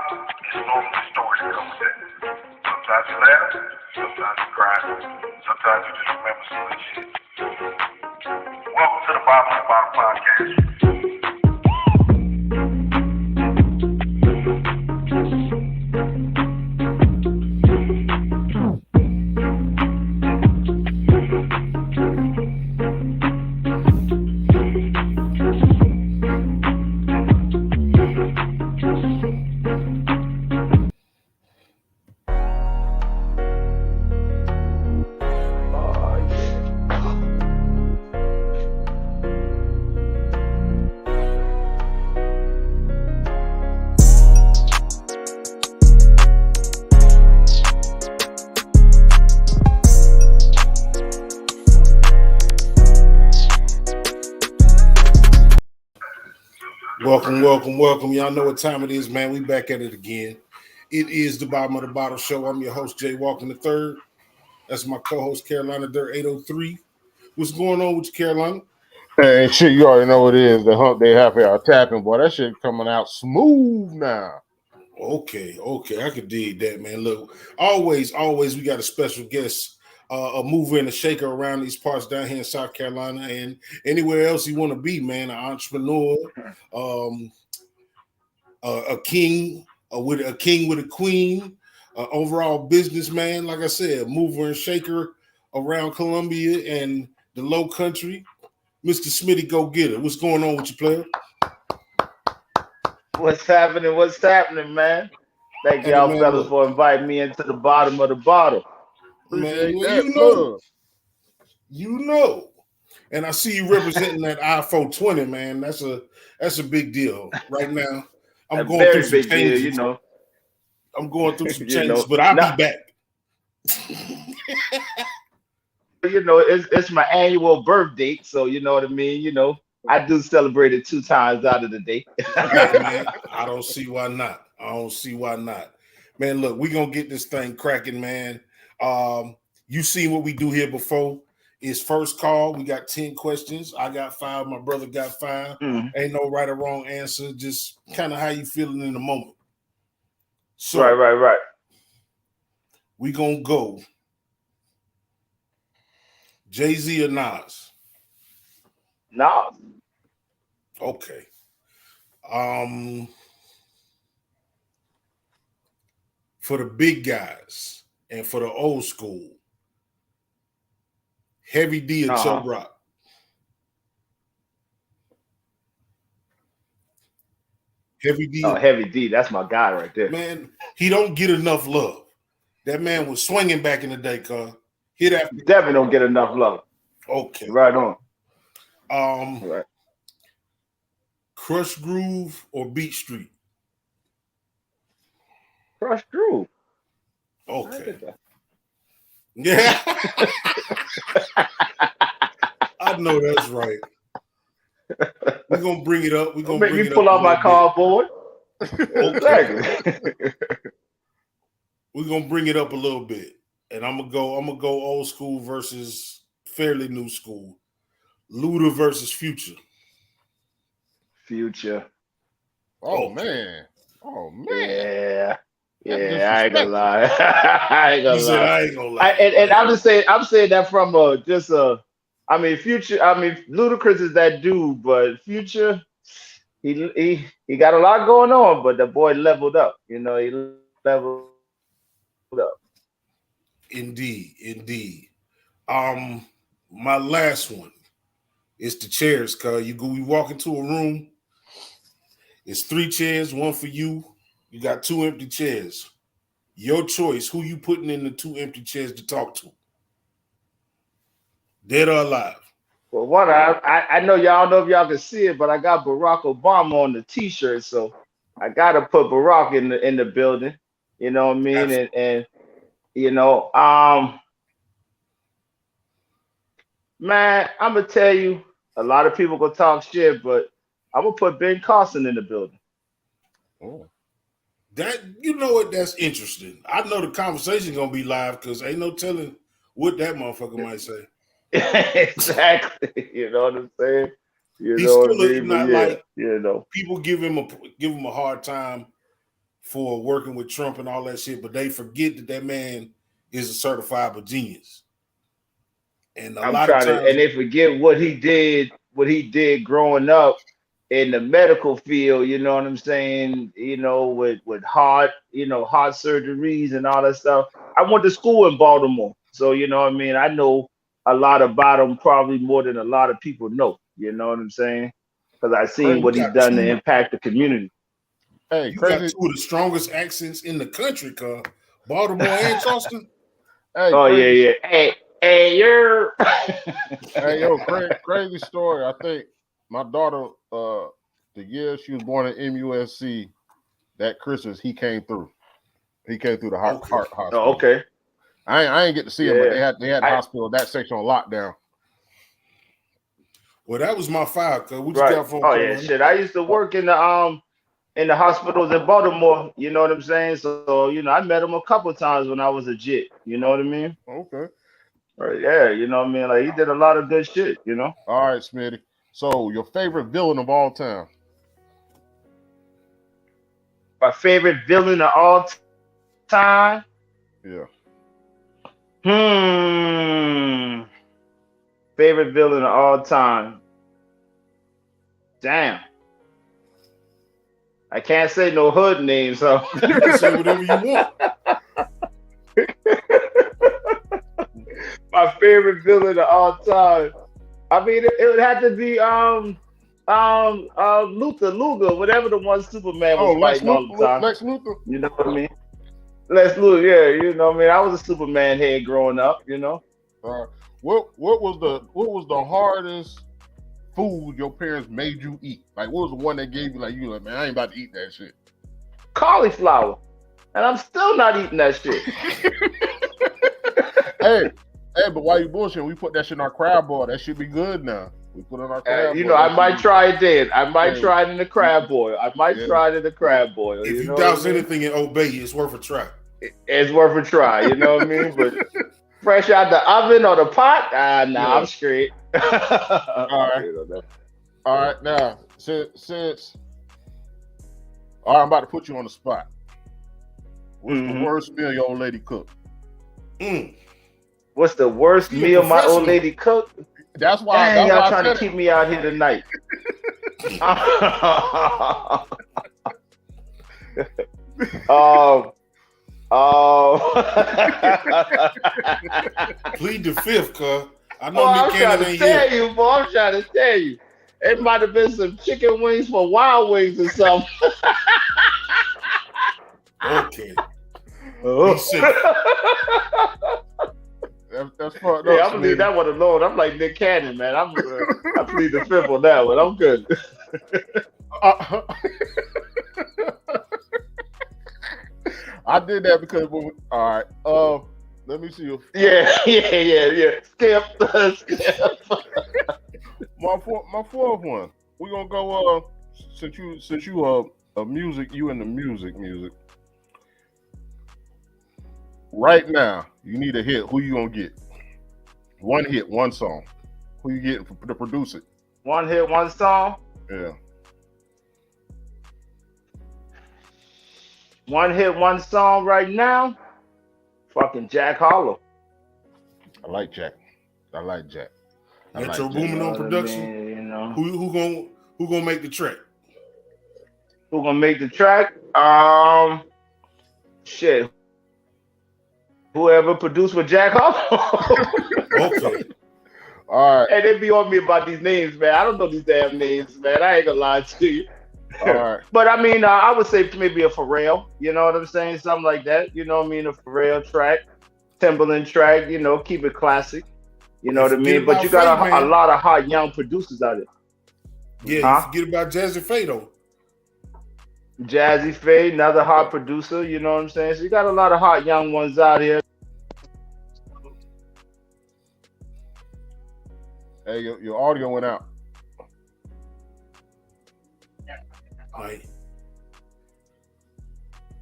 it's normally stories that come with that. Sometimes you laugh, sometimes you cry, sometimes you just remember some good shit. Welcome to the Bottom of the Bottom podcast. Welcome. Y'all know what time it is, man. We back at it again. It is the Bottom of the Bottle Show. I'm your host, Jay Walking III. That's my co-host, Carolina Dirt 803. What's going on with you, Carolina? Hey, shit, you already know what it is. The Humpday happy hour tapping, boy. That shit coming out smooth now. Okay. I can dig that, man. Look, always, we got a special guest, a mover and a shaker around these parts down here in South Carolina and anywhere else you want to be, man. An entrepreneur, a king with a queen, overall businessman. Like I said, mover and shaker around Columbia and the Lowcountry. Mr. Smitty GoGetta. What's going on with you, player? What's happening, man? Thank y'all fellas for inviting me into the bottom of the bottle. Man, you know. And I see you representing that iPhone 20, man. That's a big deal right now. I'm going through some changes. Deal, you know. I'm going through some changes, but I'll be back. You know, it's my annual birth date, so you know what I mean. You know, I do celebrate it 2 times out of the day. Man, I don't see why not. Man, look, we're gonna get this thing cracking, man. You seen what we do here before. It's first call. We got 10 questions. I got 5. My brother got 5. Ain't no right or wrong answer. Just kind of how you feeling in the moment. So, right. We gonna go. Jay-Z or Nas? Nas. Okay. For the big guys and for the old school, Heavy D or Chubb Rock? Heavy D. Oh, Heavy D, that's my guy right there. Man, he don't get enough love. That man was swinging back in the day, cuz. Hit after. Definitely don't get enough love. Okay. Right on. Right. Crush Groove or Beat Street? Crush Groove. Okay. Yeah. I know that's right. We're gonna bring it up. We're gonna bring it up. Pull out my cardboard. Okay. We're gonna bring it up a little bit. And I'm gonna go old school versus fairly new school. Luda versus Future. Future. Oh man. Yeah. I ain't gonna lie. I ain't gonna lie. And I'm saying that from Future. Ludacris is that dude, but Future, he got a lot going on, but the boy leveled up. You know, he leveled up. Indeed. My last one is the chairs, cuz we walk into a room. It's 3 chairs, 1 for you. You got 2 empty chairs. Your choice, who you putting in the 2 empty chairs to talk to? Dead or alive? Well, one, I know y'all know if y'all can see it, but I got Barack Obama on the T-shirt, so I gotta put Barack in the building. You know what I mean? And you know, man, I'm gonna tell you, a lot of people gonna talk shit, but I'm gonna put Ben Carson in the building. Oh. That, you know what? That's interesting. I know the conversation gonna be live because ain't no telling what that motherfucker might say. Exactly. You know what I'm saying? He's still not like, you know, people give him a hard time for working with Trump and all that shit, but they forget that man is a certifiable genius. And a lot of times, and they forget what he did growing up in the medical field, you know what I'm saying? You know, with heart, heart surgeries and all that stuff. I went to school in Baltimore. So, you know what I mean? I know a lot about him, probably more than a lot of people know. You know what I'm saying? Because I seen what he's done to impact the community. Hey, you crazy. got two of the strongest accents in the country, cuz. Baltimore and Charleston. Hey, oh, crazy. yeah. Hey, you're. Hey, yo, crazy story. I think my daughter, the year she was born at MUSC, that Christmas, he came through. He came through the heart hospital. Oh, okay. I ain't get to see him, but they had the hospital, that section on lockdown. Well, that was my file, cuz. What you Right. got for Oh, yeah, shit. I used to work in the hospitals in Baltimore, you know what I'm saying? So, I met him a couple of times when I was a jit, you know what I mean? Okay. Right, yeah, you know what I mean? Like, he did a lot of good shit, you know? All right, Smitty. So, your favorite villain of all time? My favorite villain of all time? Yeah. Favorite villain of all time? Damn. I can't say no hood names, so. You can say whatever you want. My favorite villain of all time. I mean, it would have to be Luger, whatever the one Superman was fighting all the time. Lex Luthor. You know what I mean? Lex Luthor, yeah, you know what I mean? I was a Superman head growing up, you know. What was the hardest food your parents made you eat? Like, what was the one that gave you like, man, I ain't about to eat that shit? Cauliflower. And I'm still not eating that shit. Hey, but why you bullshitting? We put that shit in our crab boil. That should be good now. We put it in our crab boil. I might try it then. I might try it in the crab boil. Try it in the crab boil. If you douse anything in Obey, it's worth a try. It's worth a try, you know what I mean? But fresh out the oven or the pot, I'm straight. All right. Now, since all right, I'm about to put you on the spot. What's the worst meal your old lady cooked? What's the worst meal my old lady cooked? That's why y'all trying to keep me out here tonight. Plead the fifth, cuz. I know I'm trying to tell you, boy. I'm trying to tell you. It might have been some chicken wings for Wild Wings or something. Okay. That's fucked up. Yeah, I'm gonna leave that one alone. I'm like Nick Cannon, man. I plead the fifth on that one. I'm good. I did that because all right. Let me see you. Yeah. Skip. My fourth one. We're gonna go. Since you a music, you into music. Right now, you need a hit. Who you gonna get? One hit, one song. Who you getting to produce it? One hit, one song. Yeah. One hit, one song right now. Fucking Jack Harlow. I like Jack. Metro Boomin on production. I mean, you know. Who gonna make the track? Who gonna make the track? Shit. Whoever produced with Jack Harlow. Okay. All right. Hey, they be on me about these names, man. I don't know these damn names, man. I ain't gonna lie to you. All right. But I mean, I would say maybe a Pharrell. You know what I'm saying? Something like that. You know what I mean? A Pharrell track, Timberland track. You know, keep it classic. You know what I mean? But you got a lot of hot young producers out there. Yeah, you forget about Jazzy Faye though. Jazzy Faye, another hot producer. You know what I'm saying? So you got a lot of hot young ones out here. Hey, your audio went out. Right.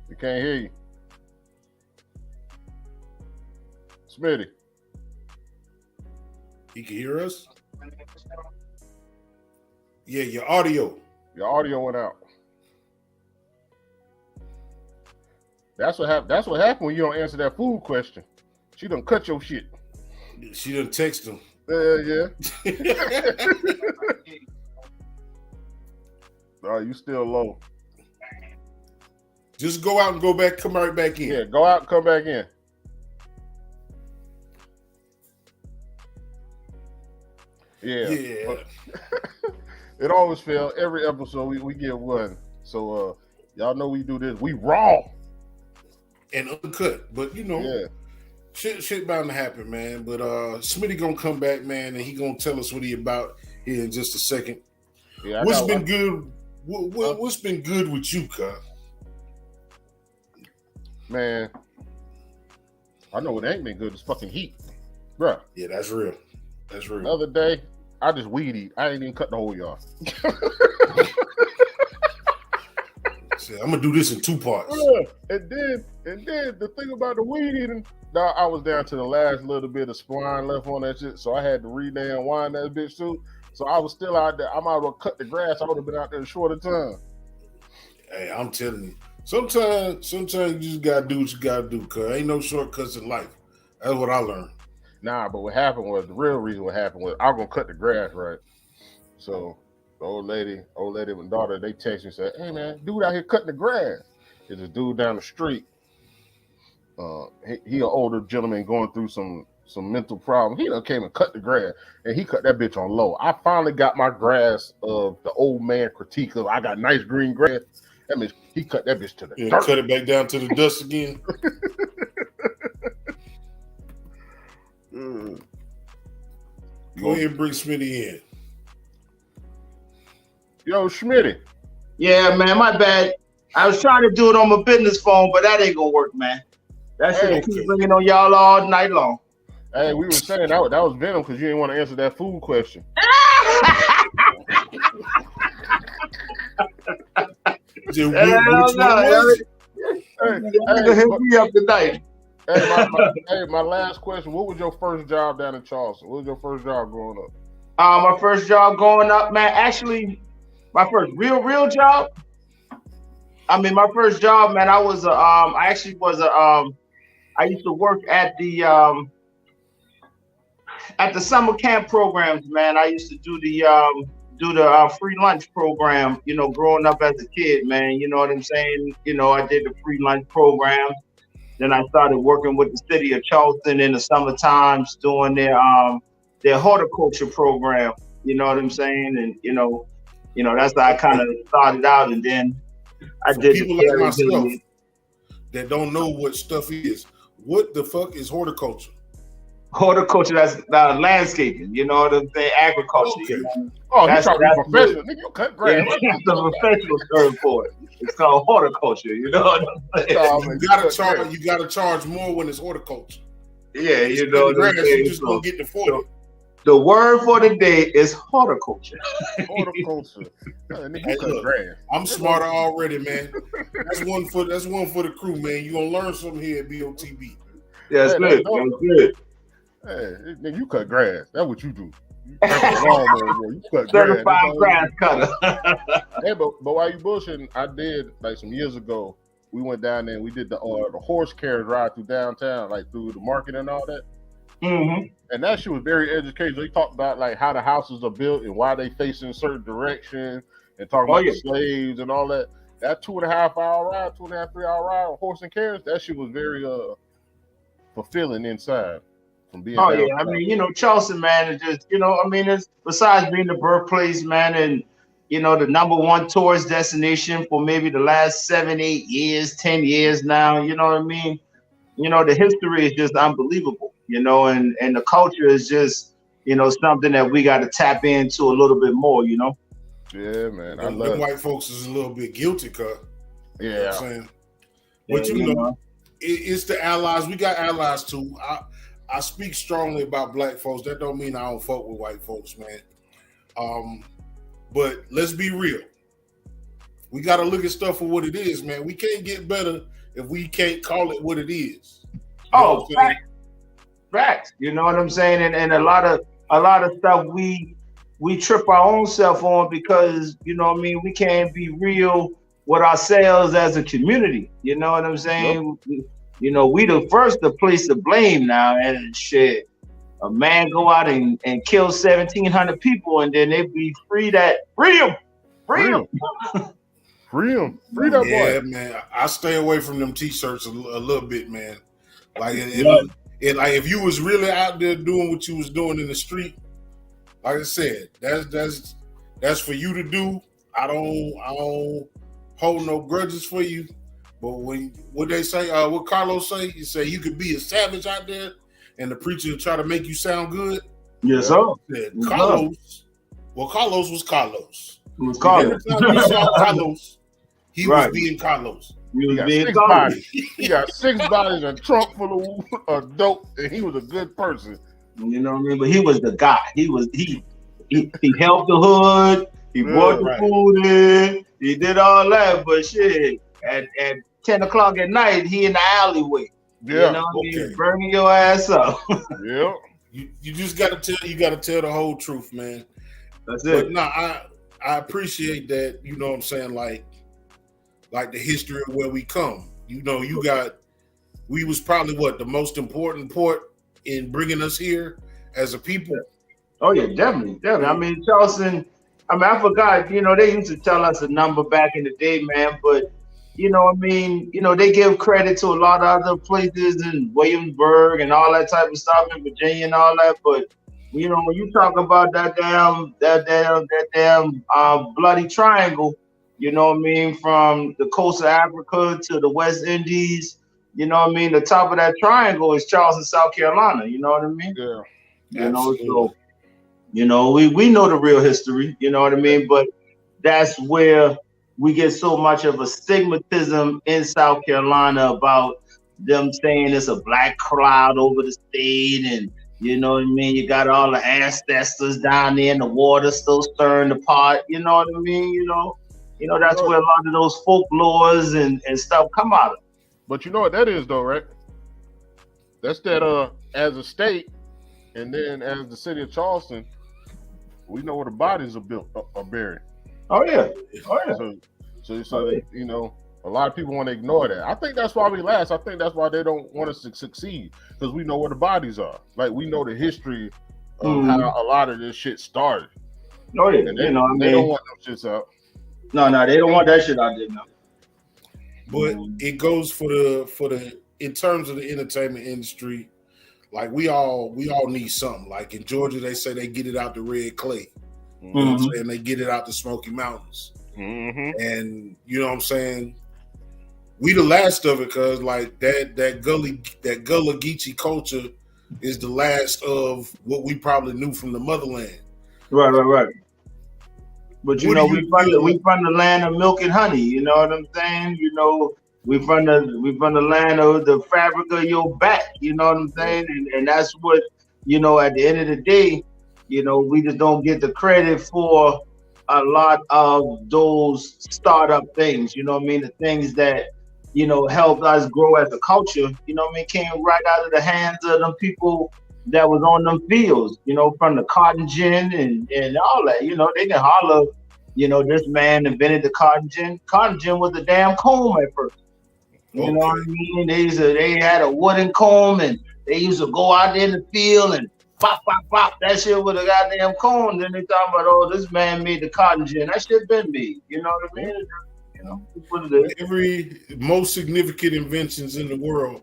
We can't hear you. Smitty. You can hear us? Yeah, your audio. Your audio went out. That's what happened. That's what happened when you don't answer that food question. She done cut your shit. She done text him. Yeah. Oh, you still low. Just go out and go back, come right back in. Yeah, go out and come back in. Yeah. It always fails. Every episode we get one. So y'all know we do this. We raw. And uncut. But you know, yeah. Shit bound to happen, man. But Smitty gonna come back, man, and he gonna tell us what he about here in just a second. Yeah, What's been good? What's been good with you, cuz? Man, I know what ain't been good is fucking heat, bruh. Yeah, that's real. That's real. The other day, I just weed eat. I ain't even cut the whole yard. I'm gonna do this in 2 parts. Yeah. And then the thing about the weed eating, now I was down to the last little bit of spline left on that shit, so I had to re-damn wind that bitch too. So I was still out there. I might as well cut the grass. I would have been out there in shorter time. Hey, I'm telling you. Sometimes you just gotta do what you gotta do, cuz ain't no shortcuts in life. That's what I learned. Nah, but what happened was, the real reason what happened was I was gonna cut the grass, right? So the old lady and daughter, they text me and said, "Hey man, dude out here cutting the grass." There's a dude down the street. He an older gentleman going through some mental problem. He done came and cut the grass, and he cut that bitch on low. I finally got my grass of the old man critique of I got nice green grass. That means he cut that bitch to the dirt. Cut it back down to the dust again. Go ahead and bring Smitty in. Yo, Smitty. Yeah, man, my bad. I was trying to do it on my business phone, but that ain't gonna work, man. That shit keep ringing on y'all all night long. Hey, we were saying that was Venom because you didn't want to answer that food question. Hit me up tonight. My last question. What was your first job down in Charleston? What was your first job growing up? My first job growing up, man, actually, my first real job. I mean, my first job, man, I used to work at the summer camp programs, man. I used to do the free lunch program, you know, growing up as a kid, man. You know what I'm saying? You know, I did the free lunch program. Then I started working with the city of Charleston in the summer times doing their horticulture program. You know what I'm saying? And you know that's how I kind of started out. And then I did people like myself that don't know what stuff is. What the fuck is horticulture? Horticulture, that's landscaping, you know what I'm saying? Agriculture. Okay. You know? Oh, that's professional. Nigga, you cut grass. Yeah, that's the professional term for it. It's called horticulture, you know what I'm saying? You gotta charge more when it's horticulture. Yeah, you know what I'm saying? You just gonna get the 40. The word for the day is horticulture. Horticulture. Hey, look, I'm smarter already, man. That's one for the crew, man. You gonna learn something here at BOTB. Yeah, that's good. That's good. Hey, nigga, you cut grass. That's what you do. You cut Certified grass cutter. Hey, but while you bullshitting, I did like some years ago. We went down there and we did the horse carriage ride through downtown, like through the market and all that. Mm-hmm. And that shit was very educational. They talked about like how the houses are built and why they face in a certain direction, and talking about the slaves and all that. That 2.5 hour ride, 2.5, 3 hour ride on horse and carriage, that shit was very fulfilling inside. From being I mean, you know, Charleston, man, is just, you know, I mean, it's besides being the birthplace, man, and you know, the #1 tourist destination for maybe the last 7, 8 years, 10 years now, you know what I mean? You know, the history is just unbelievable, you know, and the culture is just, you know, something that we got to tap into a little bit more, you know? Yeah, man. I love white folks is a little bit guilty, cuz. Yeah. You know what I'm saying? But you know, it's the allies. We got allies too. I speak strongly about black folks. That don't mean I don't fuck with white folks, man. But let's be real. We got to look at stuff for what it is, man. We can't get better if we can't call it what it is. Facts. You know what I'm saying? And a lot of stuff we trip our own self on because, you know what I mean, we can't be real with ourselves as a community. You know what I'm saying? Yep. You know, we the first to place the blame now, and shit. A man go out and kill 1,700 people, and then they be free that freedom. Free that boy. Yeah, man. I stay away from them t-shirts a little bit, man. Like, like if you was really out there doing what you was doing in the street, like I said, that's for you to do. I don't hold no grudges for you. But what they say, what Carlos say, you say you could be a savage out there, and the preacher will try to make you sound good. Yes, sir. Carlos. Well, Carlos was Carlos. It was Carlos. Every time you saw Carlos, he was being Carlos. He got 6 bodies. He got 6 bodies and a trunk full of dope, and he was a good person. You know what I mean? But he was the guy. He helped the hood. He brought the food in. He did all that. But shit, at 10 o'clock at night, he in the alleyway. Yeah. You know what I mean? Burning your ass up. Yeah. You just gotta tell the whole truth, man. That's it. But no, I appreciate that, you know what I'm saying, like the history of where we come. You know, we was probably the most important port in bringing us here as a people. Oh yeah, definitely. I mean, Charleston, I forgot, you know, they used to tell us a number back in the day, man, but you know what I mean, you know, they give credit to a lot of other places in Williamsburg and all that type of stuff in Virginia and all that, but you know, when you talk about that damn bloody triangle, you know what I mean, from the coast of Africa to the West Indies, you know what I mean, the top of that triangle is Charleston, South Carolina, you know what I mean? Yeah. You know, so, you know, we know the real history, you know what I mean, but that's where we get so much of a stigmatism in South Carolina about them saying it's a black cloud over the state, and you know what I mean, you got all the ancestors down there in the water still stirring the pot, you know what I mean, you know that's where a lot of those folklores and stuff come out of. But you know what that is though, right? That's that as a state, and then as the city of Charleston, we know where the bodies are buried. Oh yeah. So you know, a lot of people want to ignore that. I think that's why we last. I think that's why they don't want us to succeed, because we know where the bodies are. Like, we know the history of how a lot of this shit started. Oh yeah, and they don't want them shits out. No, they don't want that shit out there now. But it goes for the in terms of the entertainment industry, like we all need something. Like in Georgia, they say they get it out the red clay. You know what I'm saying? They get it out the Smoky Mountains. And you know what I'm saying? We the last of it, cause like that Gullah Geechee culture is the last of what we probably knew from the motherland. Right. But you know, we from the land of milk and honey. You know what I'm saying? You know, we from the land of the fabric of your back. You know what I'm saying? And that's what, you know, at the end of the day, you know, we just don't get the credit for a lot of those startup things. You know what I mean? The things that, you know, helped us grow as a culture. You know what I mean? Came right out of the hands of them people that was on them fields, you know, from the cotton gin and all that. You know, they can holler, you know, this man invented the cotton gin. Cotton gin was a damn comb at first. You know what I mean? They had a wooden comb, and they used to go out there in the field and pop that shit with a goddamn comb. Then they talking about, oh, this man made the cotton gin. That shit been made. You know what I mean? You know, what it is. Every most significant inventions in the world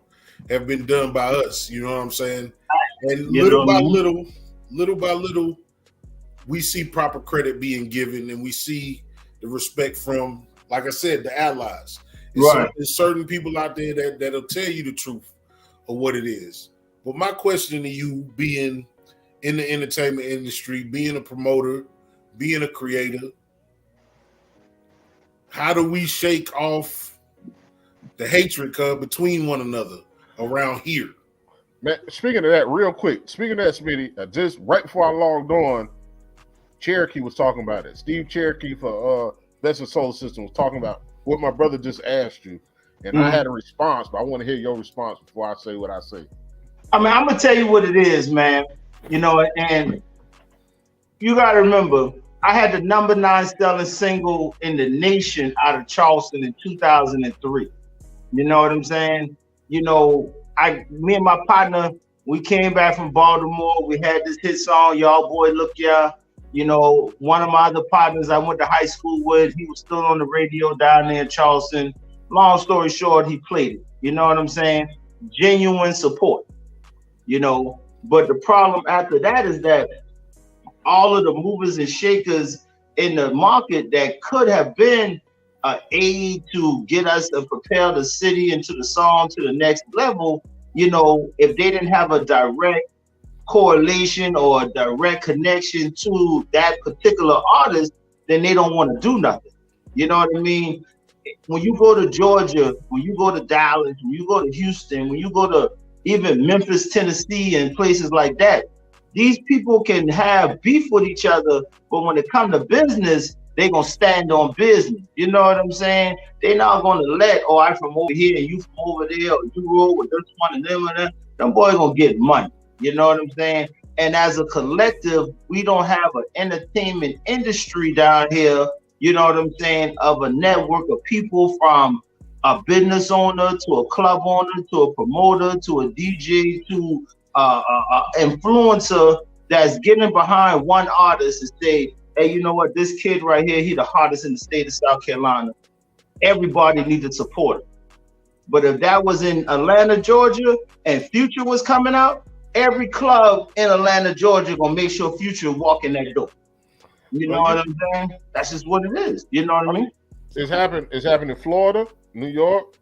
have been done by us. You know what I'm saying? And little by little, we see proper credit being given, and we see the respect from, like I said, the allies. There's certain people out there that'll tell you the truth of what it is. But my question to you, being in the entertainment industry, being a promoter, being a creator, how do we shake off the hatred between one another around here? Man, speaking of that, real quick, Smitty, just right before I logged on, Cherokee was talking about it. Steve Cherokee for Best of Solar System was talking about what my brother just asked you. And I had a response, but I want to hear your response before I say what I say. I mean, I'm going to tell you what it is, man. You know, and you got to remember, I had the number 9 selling single in the nation out of Charleston in 2003. You know what I'm saying? You know, me and my partner, we came back from Baltimore. We had this hit song, Yall Boy Look Ya. You know, one of my other partners I went to high school with, he was still on the radio down there in Charleston. Long story short, he played it. You know what I'm saying? Genuine support. You know, but the problem after that is that all of the movers and shakers in the market that could have been aid to get us to propel the city into the song to the next level, you know, if they didn't have a direct correlation or a direct connection to that particular artist, then they don't want to do nothing. You know what I mean? When you go to Georgia, when you go to Dallas, when you go to Houston, when you go to even Memphis, Tennessee, and places like that, these people can have beef with each other, but when it comes to business, they're going to stand on business. You know what I'm saying? They're not going to let, oh, I'm from over here and you from over there, or you roll with this one and them and that. Them boys going to get money. You know what I'm saying? And as a collective, we don't have an entertainment industry down here, you know what I'm saying, of a network of people from a business owner to a club owner to a promoter to a DJ to influencer that's getting behind one artist and say, hey, you know what, this kid right here, he the hottest in the state of South Carolina. Everybody needs to support him. But if that was in Atlanta, Georgia, and Future was coming out, every club in Atlanta, Georgia gonna make sure Future walk in that door. You know what I'm saying? That's just what it is. You know what I mean? It's happened in Florida, New York,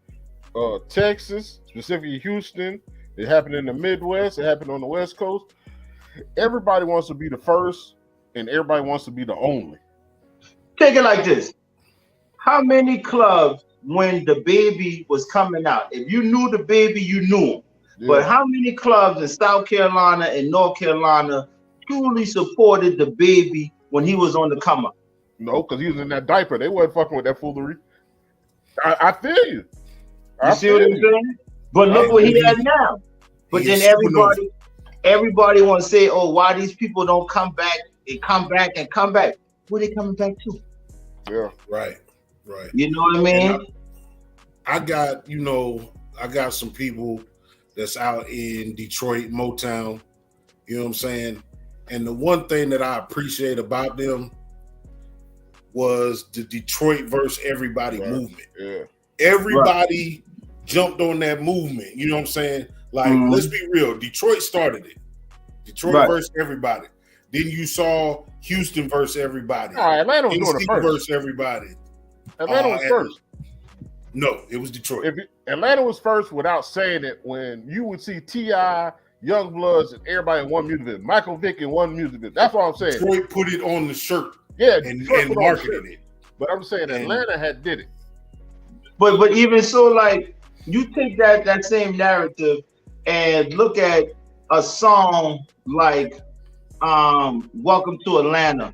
Texas, specifically Houston. It happened in the Midwest. It happened on the West Coast. Everybody wants to be the first, and everybody wants to be the only. Take it like this. How many clubs, when the baby was coming out, if you knew the baby, you knew him. Yeah. But how many clubs in South Carolina and North Carolina truly supported the baby when he was on the come up? No, because he was in that diaper. They wasn't fucking with that foolery. I feel you. You see what I'm saying? But look what he has now. But then everybody want to say, oh, why these people don't come back and come back and come back? Who they coming back to? Yeah. Right. You know what I mean? I got some people that's out in Detroit, Motown, you know what I'm saying? And the one thing that I appreciate about them was the Detroit versus everybody movement. Yeah. Everybody jumped on that movement, you know what I'm saying? Like, let's be real, Detroit started it. Detroit versus everybody. Then you saw Houston versus everybody. Atlanta was doing it first. Versus everybody. Atlanta was first. No, it was Detroit. Atlanta was first without saying it. When you would see T.I., Young Bloods, and everybody in one music video. Michael Vick in one music video. That's what I'm saying. Detroit put it on the shirt. Yeah, and marketed it. But I'm saying Atlanta had did it. But even so, like, you take that same narrative and look at a song like Welcome to Atlanta.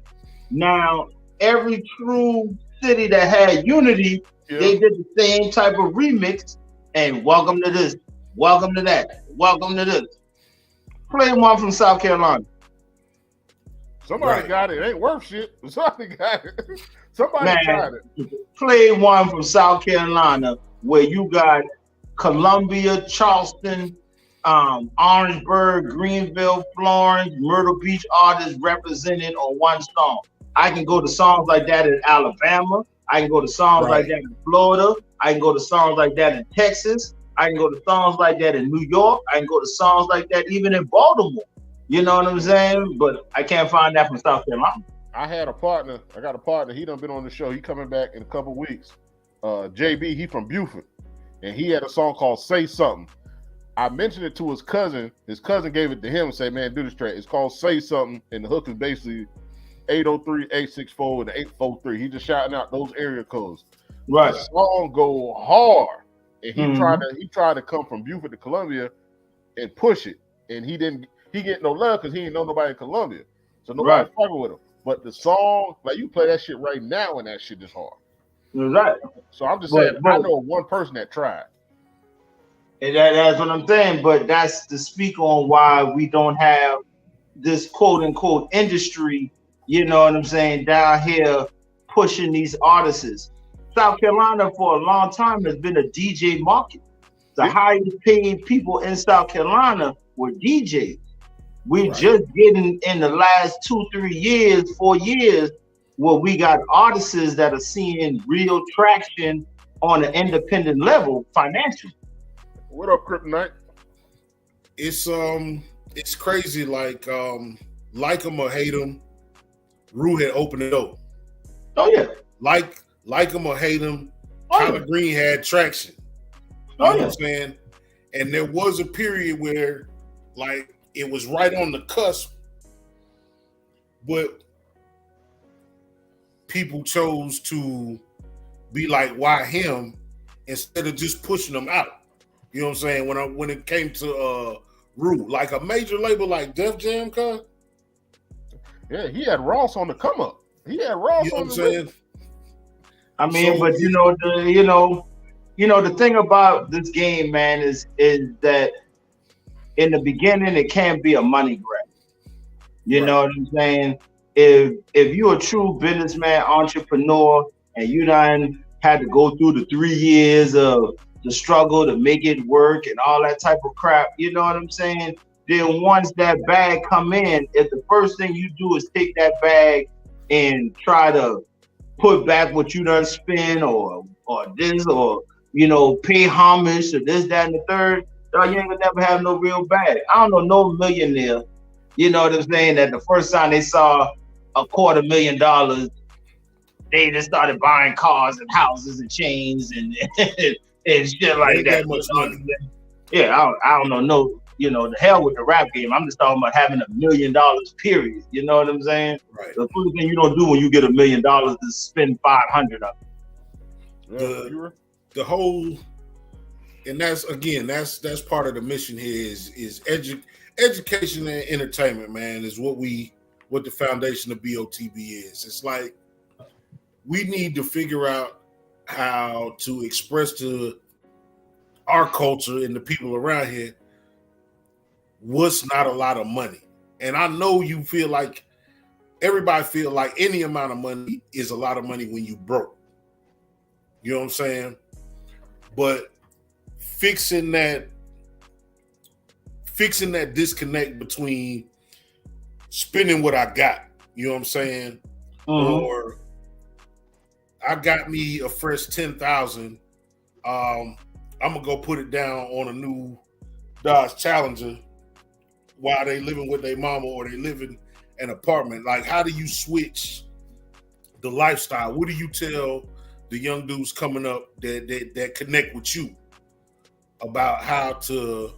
Now, every true city that had unity, they did the same type of remix and welcome to this, welcome to that, welcome to this. Play one from South Carolina. Somebody got it. It ain't worth shit. Somebody got it. Somebody tried it. Play one from South Carolina where you got Columbia, Charleston, Orangeburg, Greenville, Florence, Myrtle Beach artists represented on one song. I can go to songs like that in Alabama. I can go to songs like that in Florida. I can go to songs like that in Texas. I can go to songs like that in New York. I can go to songs like that even in Baltimore. You know what I'm saying? But I can't find that from South Carolina. I got a partner. He done been on the show. He coming back in a couple weeks. JB, he from Beaufort. And he had a song called Say Something. I mentioned it to his cousin. His cousin gave it to him and said, man, do this track. It's called Say Something. And the hook is basically 803, 864, and 843. He just shouting out those area codes. Right. The song go hard. And he tried to come from Beaufort to Columbia and push it. And he get no love because he ain't know nobody in Columbia. So nobody fucking with him. But the song, like, you play that shit right now and that shit is hard. Right. So I'm just saying, I know one person that tried. And that's what I'm saying. But that's to speak on why we don't have this quote unquote industry you know what I'm saying, down here pushing these artists. South Carolina for a long time has been a DJ market. The highest paid people in South Carolina were DJs. We're just getting in the last 2, 3 years, 4 years, where we got artists that are seeing real traction on an independent level financially. What up, Kryptonite? It's crazy. Like 'em or hate 'em, Rue had opened it up. Oh yeah. Like 'em or hate 'em, Collard Green had traction. You know what I'm saying? And there was a period where, like, it was right on the cusp, but people chose to be like, why him, instead of just pushing them out. You know what I'm saying? When it came to Rue, like a major label like Def Jam, yeah, he had Ross on the come up. He had Ross on the list. I mean, but the thing about this game, man, is that in the beginning it can't be a money grab. You know what I'm saying? If you're a true businessman, entrepreneur, and you done had to go through the 3 years of the struggle to make it work and all that type of crap, you know what I'm saying? Then once that bag come in, if the first thing you do is take that bag and try to put back what you done spent or this, or pay homage to this, that, and the third, you ain't gonna never have no real bag. I don't know no millionaire, you know what I'm saying, that the first time they saw $250,000, they just started buying cars and houses and chains and and shit like that. Much money. Yeah, I don't know. The hell with the rap game. I'm just talking about having $1 million, period. You know what I'm saying? Right. The first thing you don't do when you get $1 million is spend 500 of it. The whole, and that's part of the mission here is education and entertainment, man, is what the foundation of BOTB is. It's like we need to figure out how to express to our culture and the people around here what's not a lot of money. And I know you feel like everybody feel like any amount of money is a lot of money when you broke. You know what I'm saying? But fixing that disconnect between spending what I got, you know what I'm saying? Or I got me a fresh 10,000. I'm gonna go put it down on a new Dodge Challenger while they living with their mama or they live in an apartment. Like, how do you switch the lifestyle? What do you tell the young dudes coming up that connect with you about how to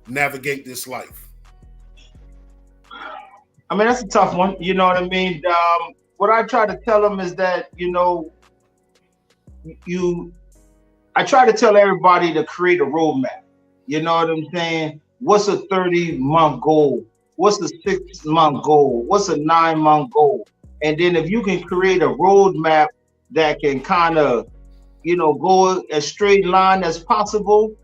navigate this life? I mean, that's a tough one. You know what I mean? What I try to tell them is that, I try to tell everybody to create a roadmap. You know what I'm saying? What's a 30-month goal? What's a 6-month goal? What's a 9-month goal? And then if you can create a roadmap that can kind of, go as straight line as possible,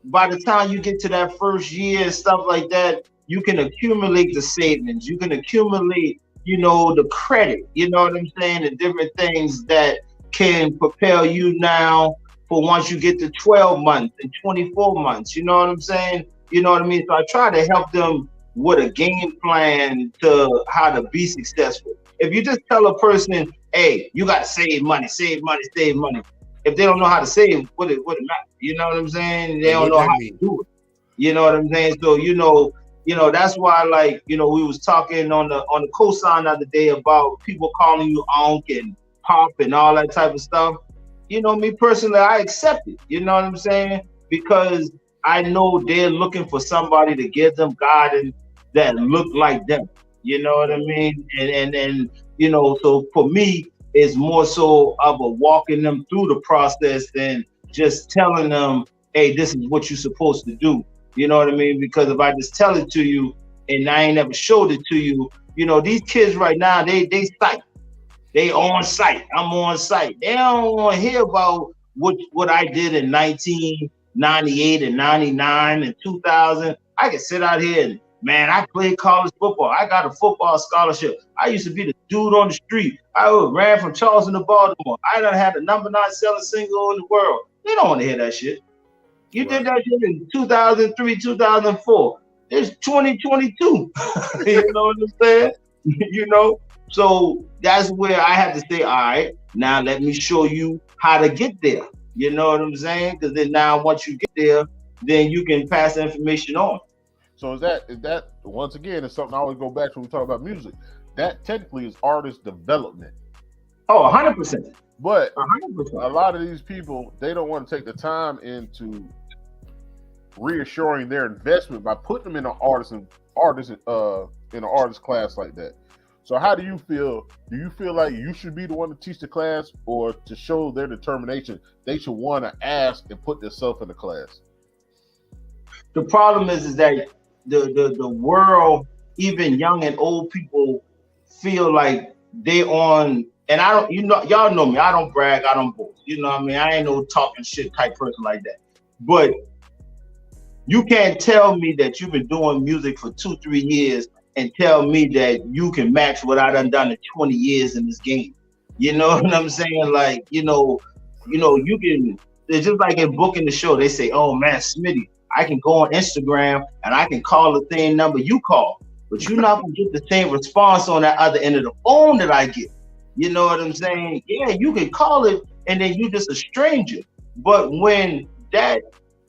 by the time you get to that first year and stuff like that, you can accumulate the savings. You can accumulate, the credit, you know what I'm saying? The different things that can propel you now for once you get to 12 months and 24 months, you know what I'm saying? You know what I mean? So I try to help them with a game plan to how to be successful. If you just tell a person, hey, you got to save money, save money, save money. If they don't know how to save, what it matter? You know what I'm saying? They don't know how to do it. You know what I'm saying? So, that's why, like, we was talking on the cosign the other day about people calling you Unc and Pop and all that type of stuff. Me personally, I accept it. You know what I'm saying? Because I know they're looking for somebody to give them guidance that look like them. You know what I mean? And so for me, it's more so of a walking them through the process than just telling them, hey, this is what you're supposed to do. You know what I mean? Because if I just tell it to you and I ain't never showed it to you, these kids right now, they psych. They on site. I'm on site. They don't want to hear about what I did in 1998 and 99 and 2000. I can sit out here and Man, I played college football. I got a football scholarship. I used to be the dude on the street. I ran from Charleston to Baltimore. I done had the #9 selling single in the world. They don't want to hear that shit. You did that shit in 2003, 2004. It's 2022. You know what I'm saying? You know? So that's where I had to say, all right, now let me show you how to get there. You know what I'm saying? Because then now once you get there, then you can pass the information on. So is that once again, it's something I always go back to when we talk about music. That technically is artist development. Oh, 100%. But 100%. a lot of these people, they don't want to take the time into reassuring their investment by putting them in an artist class like that. So how do you feel? Do you feel like you should be the one to teach the class, or to show their determination, they should want to ask and put themselves in the class? The problem is that the world, even young and old people, feel like they on, and I don't, y'all know me, I don't brag, I don't boast. You know what I mean? I ain't no talking shit type person like that. But you can't tell me that you've been doing music for 2-3 years and tell me that you can match what I done in 20 years in this game. You know what I'm saying? Like, you can, it's just like in booking the show, they say, oh man, Smitty, I can go on Instagram and I can call the same number you call, but you're not gonna get the same response on that other end of the phone that I get. You know what I'm saying? Yeah, you can call it and then you just a stranger. But when that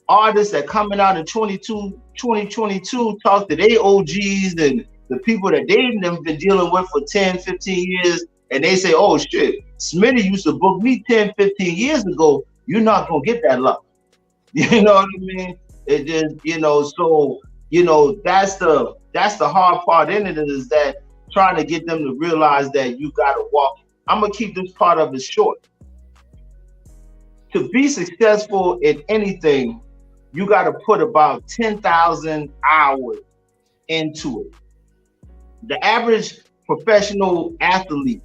artists that coming out in 2022 talk to their OGs and the people that they've been dealing with for 10, 15 years, and they say, oh shit, Smitty used to book me 10, 15 years ago, you're not gonna get that luck. You know what I mean? It just, so, that's the hard part in it, is that trying to get them to realize that you gotta walk. I'm gonna keep this part of it short. To be successful in anything, you gotta put about 10,000 hours into it. The average professional athlete,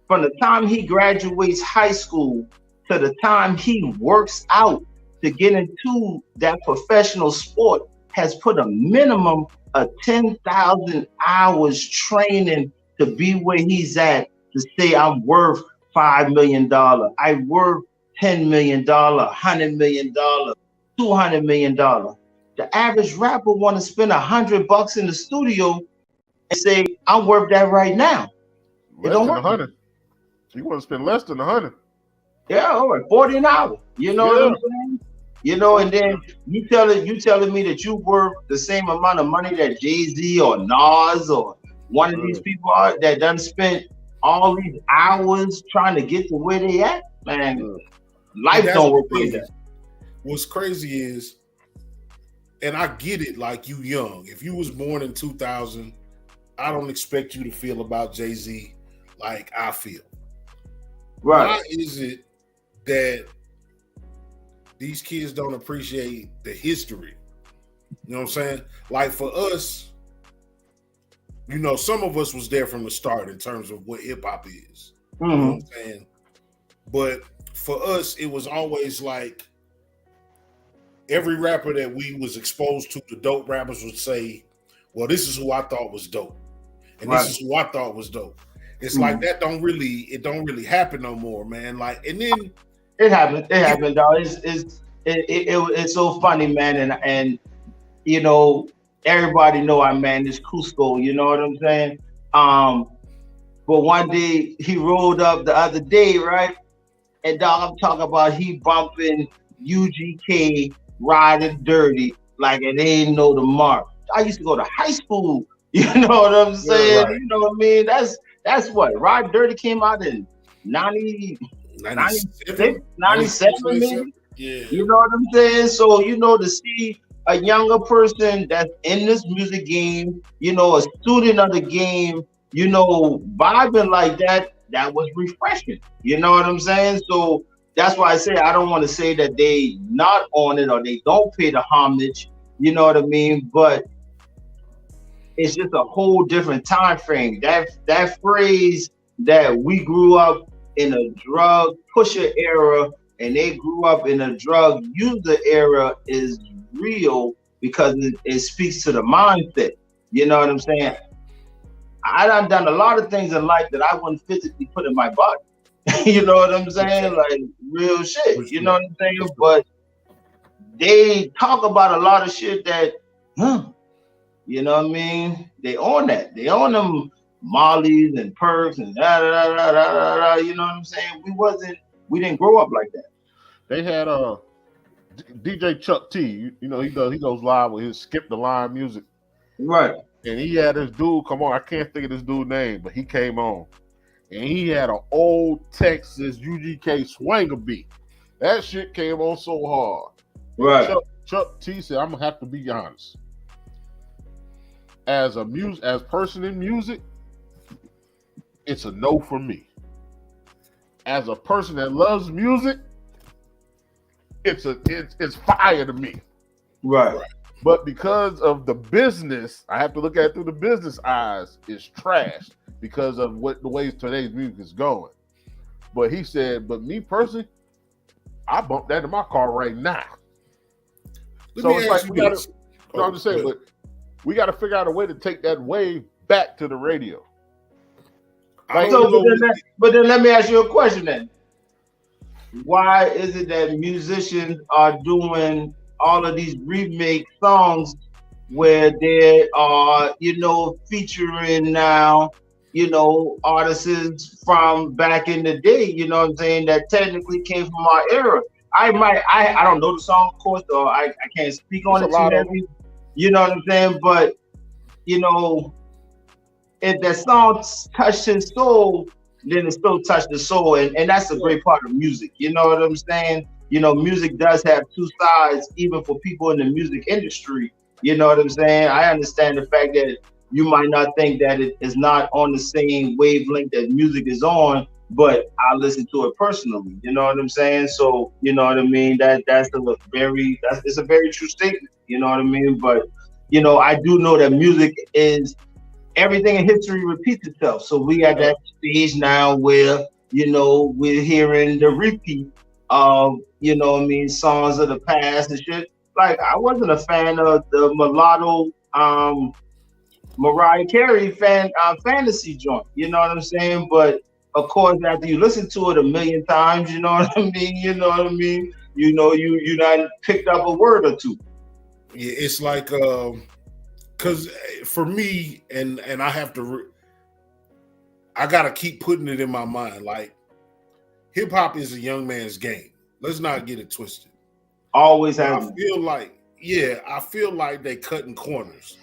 from the time he graduates high school to the time he works out to get into that professional sport, has put a minimum of 10,000 hours training to be where he's at, to say I'm worth $5 million, I'm worth $10 million, $100 million, $200 million. The average rapper want to spend $100 in the studio and say, I'm worth that right now. Less than 100. You want to spend less than 100. Yeah, all right, 40 an hour. You know what I'm saying? And then you telling me that you worth the same amount of money that Jay-Z or Nas or one of these people are that done spent all these hours trying to get to where they at? Man, life don't work like that. What's crazy is, and I get it, like, you young. If you was born in 2000, I don't expect you to feel about Jay-Z like I feel. Right. Why is it that these kids don't appreciate the history? You know what I'm saying? Like, for us, some of us was there from the start in terms of what hip-hop is. Mm-hmm. You know what I'm saying? But for us, it was always like, every rapper that we was exposed to, the dope rappers would say, well, this is who I thought was dope. And this is who I thought was dope. It's like that don't really happen no more, man. Like, and then it happened, dog. It's so funny, man. And everybody know our man is Kuzco, you know what I'm saying? But one day he rolled up the other day, right? And dog, I'm talking about he bumping UGK, riding dirty like it ain't no tomorrow. I used to go to high school, you know what I'm saying? Yeah, right. You know what I mean? That's what Ride Dirty came out in 97 maybe. Yeah. You know what I'm saying? So to see a younger person that's in this music game, a student of the game, vibing like that was refreshing. You know what I'm saying? So that's why I say I don't want to say that they not on it or they don't pay the homage. You know what I mean? But it's just a whole different time frame. That phrase that we grew up in a drug pusher era and they grew up in a drug user era is real because it speaks to the mindset. You know what I'm saying? I done a lot of things in life that I wouldn't physically put in my body. You know what I'm saying? Like real shit. You know what I'm saying? But they talk about a lot of shit that, you know what I mean? They own that. They own them mollies and perks and da da da da da da. You know what I'm saying? We didn't grow up like that. They had DJ Chuck T. You know he goes live with his skip the line music. Right. And he had this dude come on. I can't think of this dude's name, but he came on. And he had an old Texas UGK swanger beat. That shit came on so hard. Right. Chuck T said, I'm gonna have to be honest. As person in music, it's a no for me. As a person that loves music, it's fire to me. Right. But because of the business, I have to look at it through the business eyes, it's trash because of the way today's music is going. But he said, but me personally, I bump that in my car right now. So it's like I'm just saying, but we got to figure out a way to take that wave back to the radio. But then let me ask you a question then. Why is it that musicians are doing all of these remake songs where they are, featuring now, artists from back in the day, you know what I'm saying, that technically came from our era? I don't know the song, of course, or I can't speak on it too heavy, you know what I'm saying? But, if that song touched his soul, then it still touched the soul. And that's a great part of music. You know what I'm saying? Music does have two sides, even for people in the music industry. You know what I'm saying? I understand the fact that you might not think that it is not on the same wavelength that music is on, but I listen to it personally. You know what I'm saying? So, you know what I mean? It's a very true statement. You know what I mean? But, I do know that music is, everything in history repeats itself. So we at that stage now where, we're hearing the repeat of, songs of the past and shit. Like, I wasn't a fan of the mulatto Mariah Carey fantasy joint. You know what I'm saying? But of course, after you listen to it a million times, you know what I mean? You done picked up a word or two. Yeah, it's like because for me, and I have to, I gotta keep putting it in my mind. Like, hip hop is a young man's game. Let's not get it twisted. Always have. I feel like they cutting corners.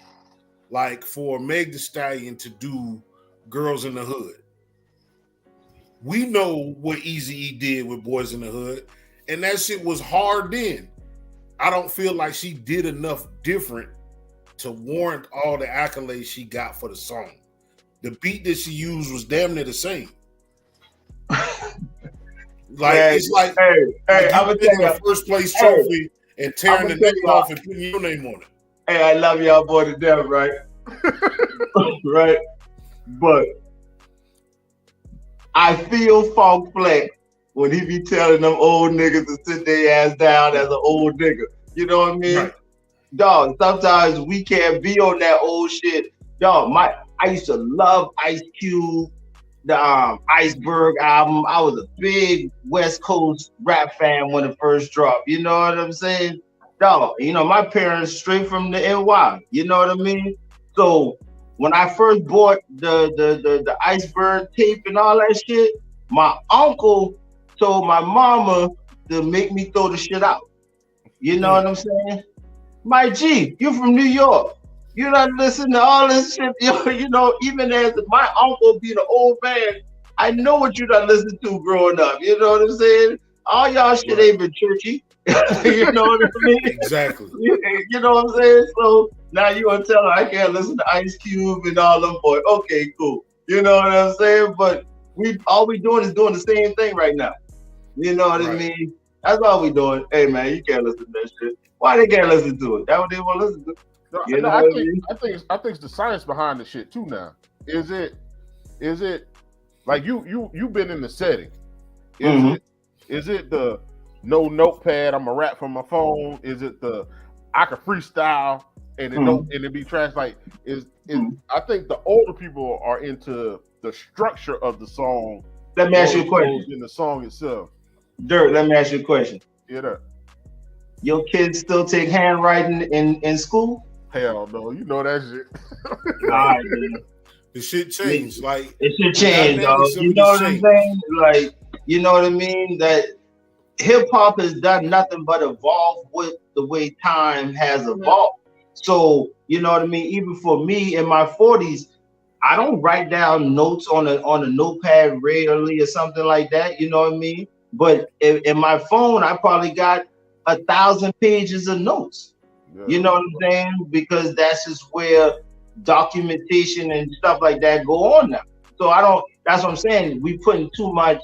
Like for Meg Thee Stallion to do "Girls in the Hood," we know what Eazy-E did with "Boys in the Hood," and that shit was hard then. I don't feel like she did enough different to warrant all the accolades she got for the song. The beat that she used was damn near the same. It's like I'm taking a first place trophy and tearing the name off and putting your name on it. Hey, I love y'all boy to death, right? Right? But I feel Funk Flex when he be telling them old niggas to sit their ass down as an old nigga. You know what I mean? Right. Dog, sometimes we can't be on that old shit. Dog, I used to love Ice Cube, the Iceberg album. I was a big West Coast rap fan when it first dropped. You know what I'm saying? Dog, my parents straight from the NY. You know what I mean? So when I first bought the Iceberg tape and all that shit, my uncle told my mama to make me throw the shit out. You know what I'm saying? My G, you from New York. You not listen to all this shit. Even as my uncle being an old man, I know what you done listened to growing up. You know what I'm saying? All y'all shit ain't been churchy. You know what I mean? Exactly. You know what I'm saying? So now you want to tell her I can't listen to Ice Cube and all them boys. Okay, cool. You know what I'm saying? But all we doing is doing the same thing right now. You know what I mean? That's all we doing. Hey man, you can't listen to that shit. Why they can't listen to it? That's what they want to listen to. You know I think it's the science behind the shit too now. Is it like you been in the setting? Is it the no notepad, I'm a rap from my phone? Is it the I can freestyle and it don't, and it be trash. Like I think the older people are into the structure of the song. Let me ask you a question. In the song itself. Dirt, let me ask you a question. Yeah. Your kids still take handwriting in school? Hell no, you know that shit. All right, man. The shit changed. Like it should change, dog. You know what I'm saying? Like, you know what I mean? That hip hop has done nothing but evolve with the way time has evolved. So, you know what I mean? Even for me in my 40s, I don't write down notes on a notepad regularly or something like that. You know what I mean? But in my phone, I probably got 1,000 pages of notes. Yeah. You know what I'm saying? Because that's just where documentation and stuff like that go on now. So that's what I'm saying. We putting too much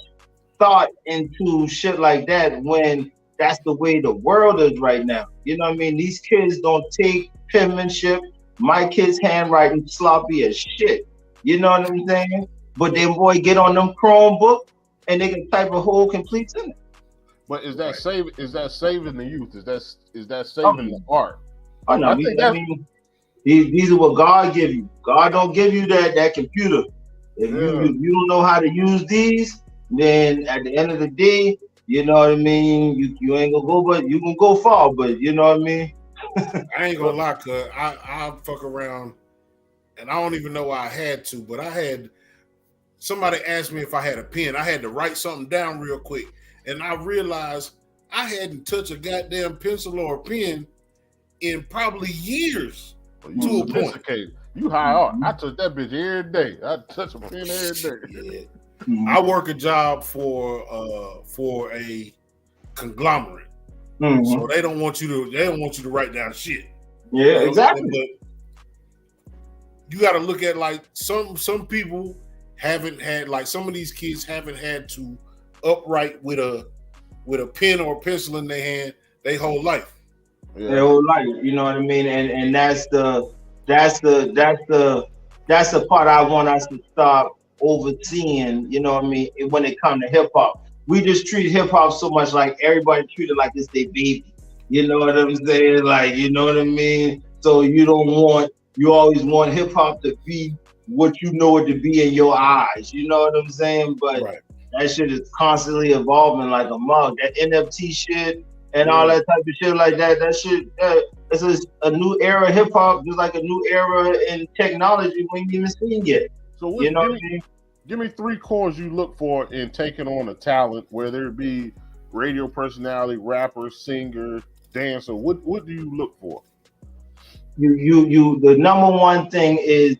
thought into shit like that when that's the way the world is right now. You know what I mean? These kids don't take penmanship. My kids' handwriting sloppy as shit. You know what I'm saying? But then boy get on them Chromebook and they can type a whole complete sentence. But is that saving the youth? Is that saving the art? Oh no, these are what God give you. God don't give you that computer. If you don't know how to use these, then at the end of the day, you know what I mean, you ain't gonna go, but you can go far, but you know what I mean? I ain't gonna lie, cuz I fuck around and I don't even know why I had to, but somebody asked me if I had a pen. I had to write something down real quick. And I realized I hadn't touched a goddamn pencil or a pen in probably years to a point. You high art. I touch that bitch every day. I touch a pen every day. I work a job for a conglomerate. So they don't want you to write down shit. Yeah, exactly. But you got to look at like some people haven't had, like some of these kids haven't had to upright with a pen or a pencil in their hand their whole life. Yeah. Their whole life, you know what I mean? And that's the part I want us to stop overseeing, you know what I mean, when it comes to hip hop. We just treat hip hop so much like everybody treated like it's their baby. You know what I'm saying? Like, you know what I mean? So you always want hip hop to be what you know it to be in your eyes. You know what I'm saying? But that shit is constantly evolving like a mug. That NFT shit and all that type of shit like that. That shit, it's a new era of hip hop, just like a new era in technology we ain't even seen yet. So you know what I mean? Give me 3 cores you look for in taking on a talent, whether it be radio personality, rapper, singer, dancer. What do you look for? You the number one thing is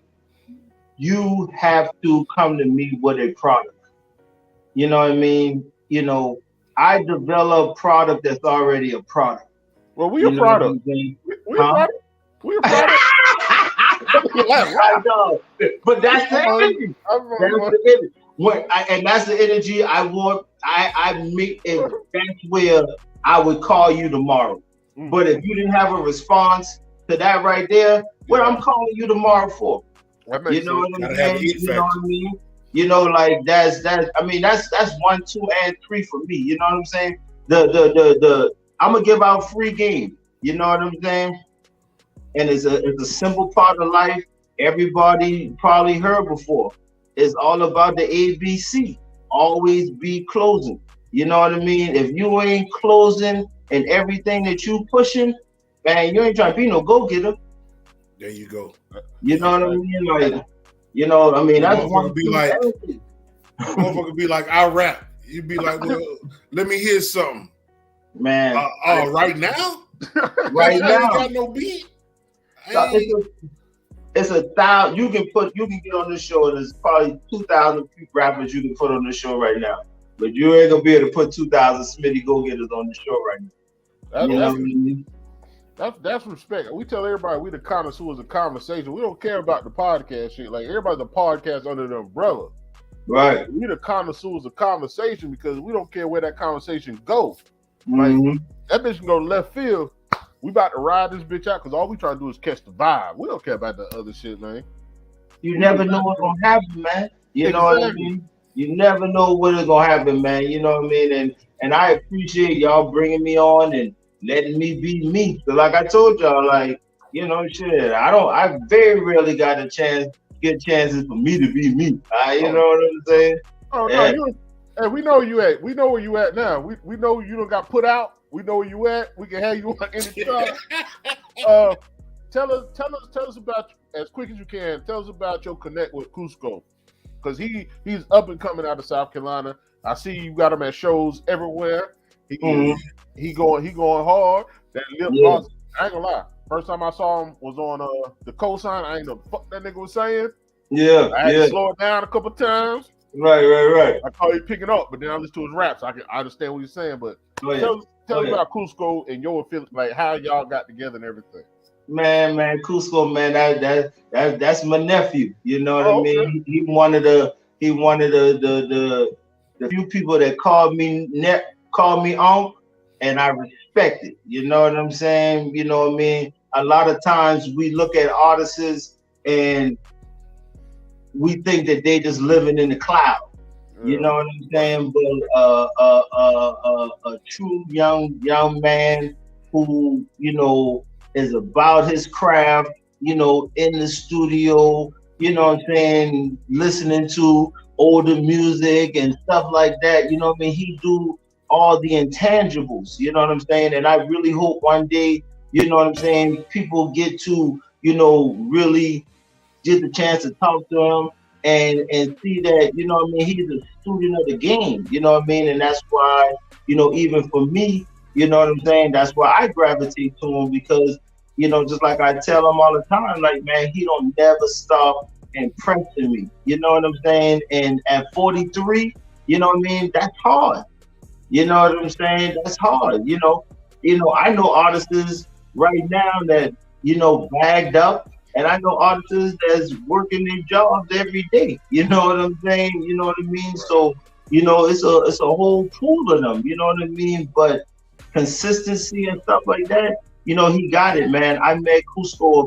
you have to come to me with a product. You know what I mean? You know, I develop product that's already a product. Well, we a product. We a product. We a product. But that's the energy. And that's the energy I want. I make it. That's where I would call you tomorrow. But if you didn't have a response to that right there, what I'm calling you tomorrow for? You know what I'm saying? You know what I mean? You know, like that's 1, 2, and 3 for me. You know what I'm saying? The I'm gonna give out free game. You know what I'm saying? And it's a simple part of life. Everybody probably heard before. It's all about the ABC. Always be closing. You know what I mean? If you ain't closing and everything that you pushing, man, you ain't trying to be no go-getter. There you go. You know what I mean? Like, you know, I mean, that's one be like, motherfucker be like, I rap. You'd be like, well, let me hear something. Man. Right now? Right now. Got no beat. It's 1,000. You can get on this show, and there's probably 2,000 rappers you can put on the show right now. But you ain't gonna be able to put 2,000 Smitty GoGetters on the show right now. You know what I mean? That's respect. We tell everybody we the connoisseurs of conversation. We don't care about the podcast shit. Like everybody's a podcast under the umbrella. Right. We the connoisseurs of conversation because we don't care where that conversation goes. Mm-hmm. Like that bitch can go to left field. We about to ride this bitch out because all we try to do is catch the vibe. We don't care about the other shit, man. You never know what's gonna happen, man. You know what I mean? You never know what is gonna happen, man. You know what I mean? And I appreciate y'all bringing me on and letting me be me. So like I told y'all, like You know, shit. I very rarely get chances for me to be me. You know what I'm saying? Oh no, hey, we know you at. We know where you at now. We know you don't got put out. We know where you at. We can have you on any time. Tell us about, as quick as you can. Tell us about your connect with Kuzco, because he's up and coming out of South Carolina. I see you got him at shows everywhere. He going hard. That lip gloss, I ain't gonna lie. First time I saw him was on the cosign. I ain't know what the fuck that nigga was saying. Yeah, I had to slow it down a couple times. Right. I call you picking up, but then I listen to his raps. I understand what he's saying, but tell us about Kuzco and your feeling, like how y'all got together and everything. Man, Kuzco, man, that's my nephew. You know what I mean? Okay. He one of the few people that called me uncle, and I respect it. You know what I'm saying? You know what I mean? A lot of times we look at artists and we think that they just living in the cloud. You know what I'm saying? But a true young man who, you know, is about his craft, you know, in the studio, you know what I'm saying, listening to older music and stuff like that. You know what I mean? He do all the intangibles, you know what I'm saying? And I really hope one day, you know what I'm saying, people get to, you know, really get the chance to talk to him and see that, you know what I mean, he's a student of the game, you know what I mean? And that's why, you know, even for me, you know what I'm saying, that's why I gravitate to him, because, you know, just like I tell him all the time, like, man, he don't never stop impressing me, you know what I'm saying? And at 43, you know what I mean, that's hard. You know what I'm saying? That's hard. You know, I know artists right now that, you know, bagged up, and I know artists that's working their jobs every day. You know what I'm saying? You know what I mean? So, you know, it's a whole pool of them, you know what I mean? But consistency and stuff like that, you know, he got it, man. I met Kuzco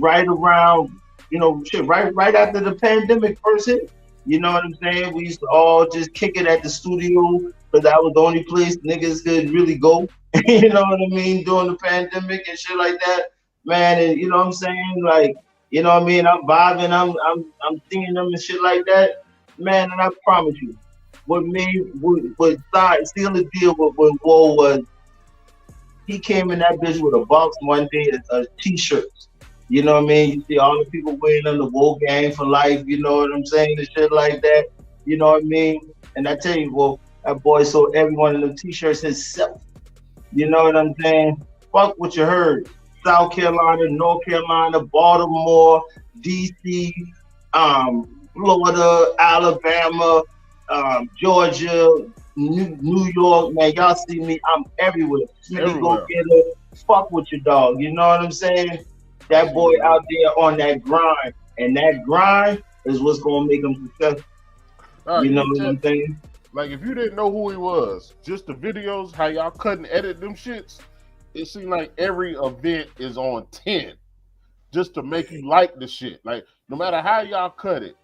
right around, you know, right after the pandemic first hit. You know what I'm saying? We used to all just kick it at the studio, because that was the only place niggas could really go. You know what I mean? During the pandemic and shit like that, man. And you know what I'm saying? Like, you know what I mean? I'm vibing. I'm seeing them and shit like that, man. And I promise you, what sealed the deal with Whoa was, he came in that bitch with a box one day of t-shirts. You know what I mean? You see all the people wearing them, the Woe Gang for life, you know what I'm saying, and shit like that. You know what I mean? And I tell you, well, that boy sold every one of them t-shirts himself. You know what I'm saying? Fuck what you heard. South Carolina, North Carolina, Baltimore, DC, Florida, Alabama, Georgia, New York, man. Y'all see me, I'm everywhere. Smitty GoGetta, fuck with your dog. You know what I'm saying? That boy out there on that grind, and that grind is what's gonna make him successful. You know what I'm saying? Like, if you didn't know who he was, just the videos, how y'all cut and edit them shits, it seemed like every event is on 10, just to make you like the shit. Like, no matter how y'all cut it,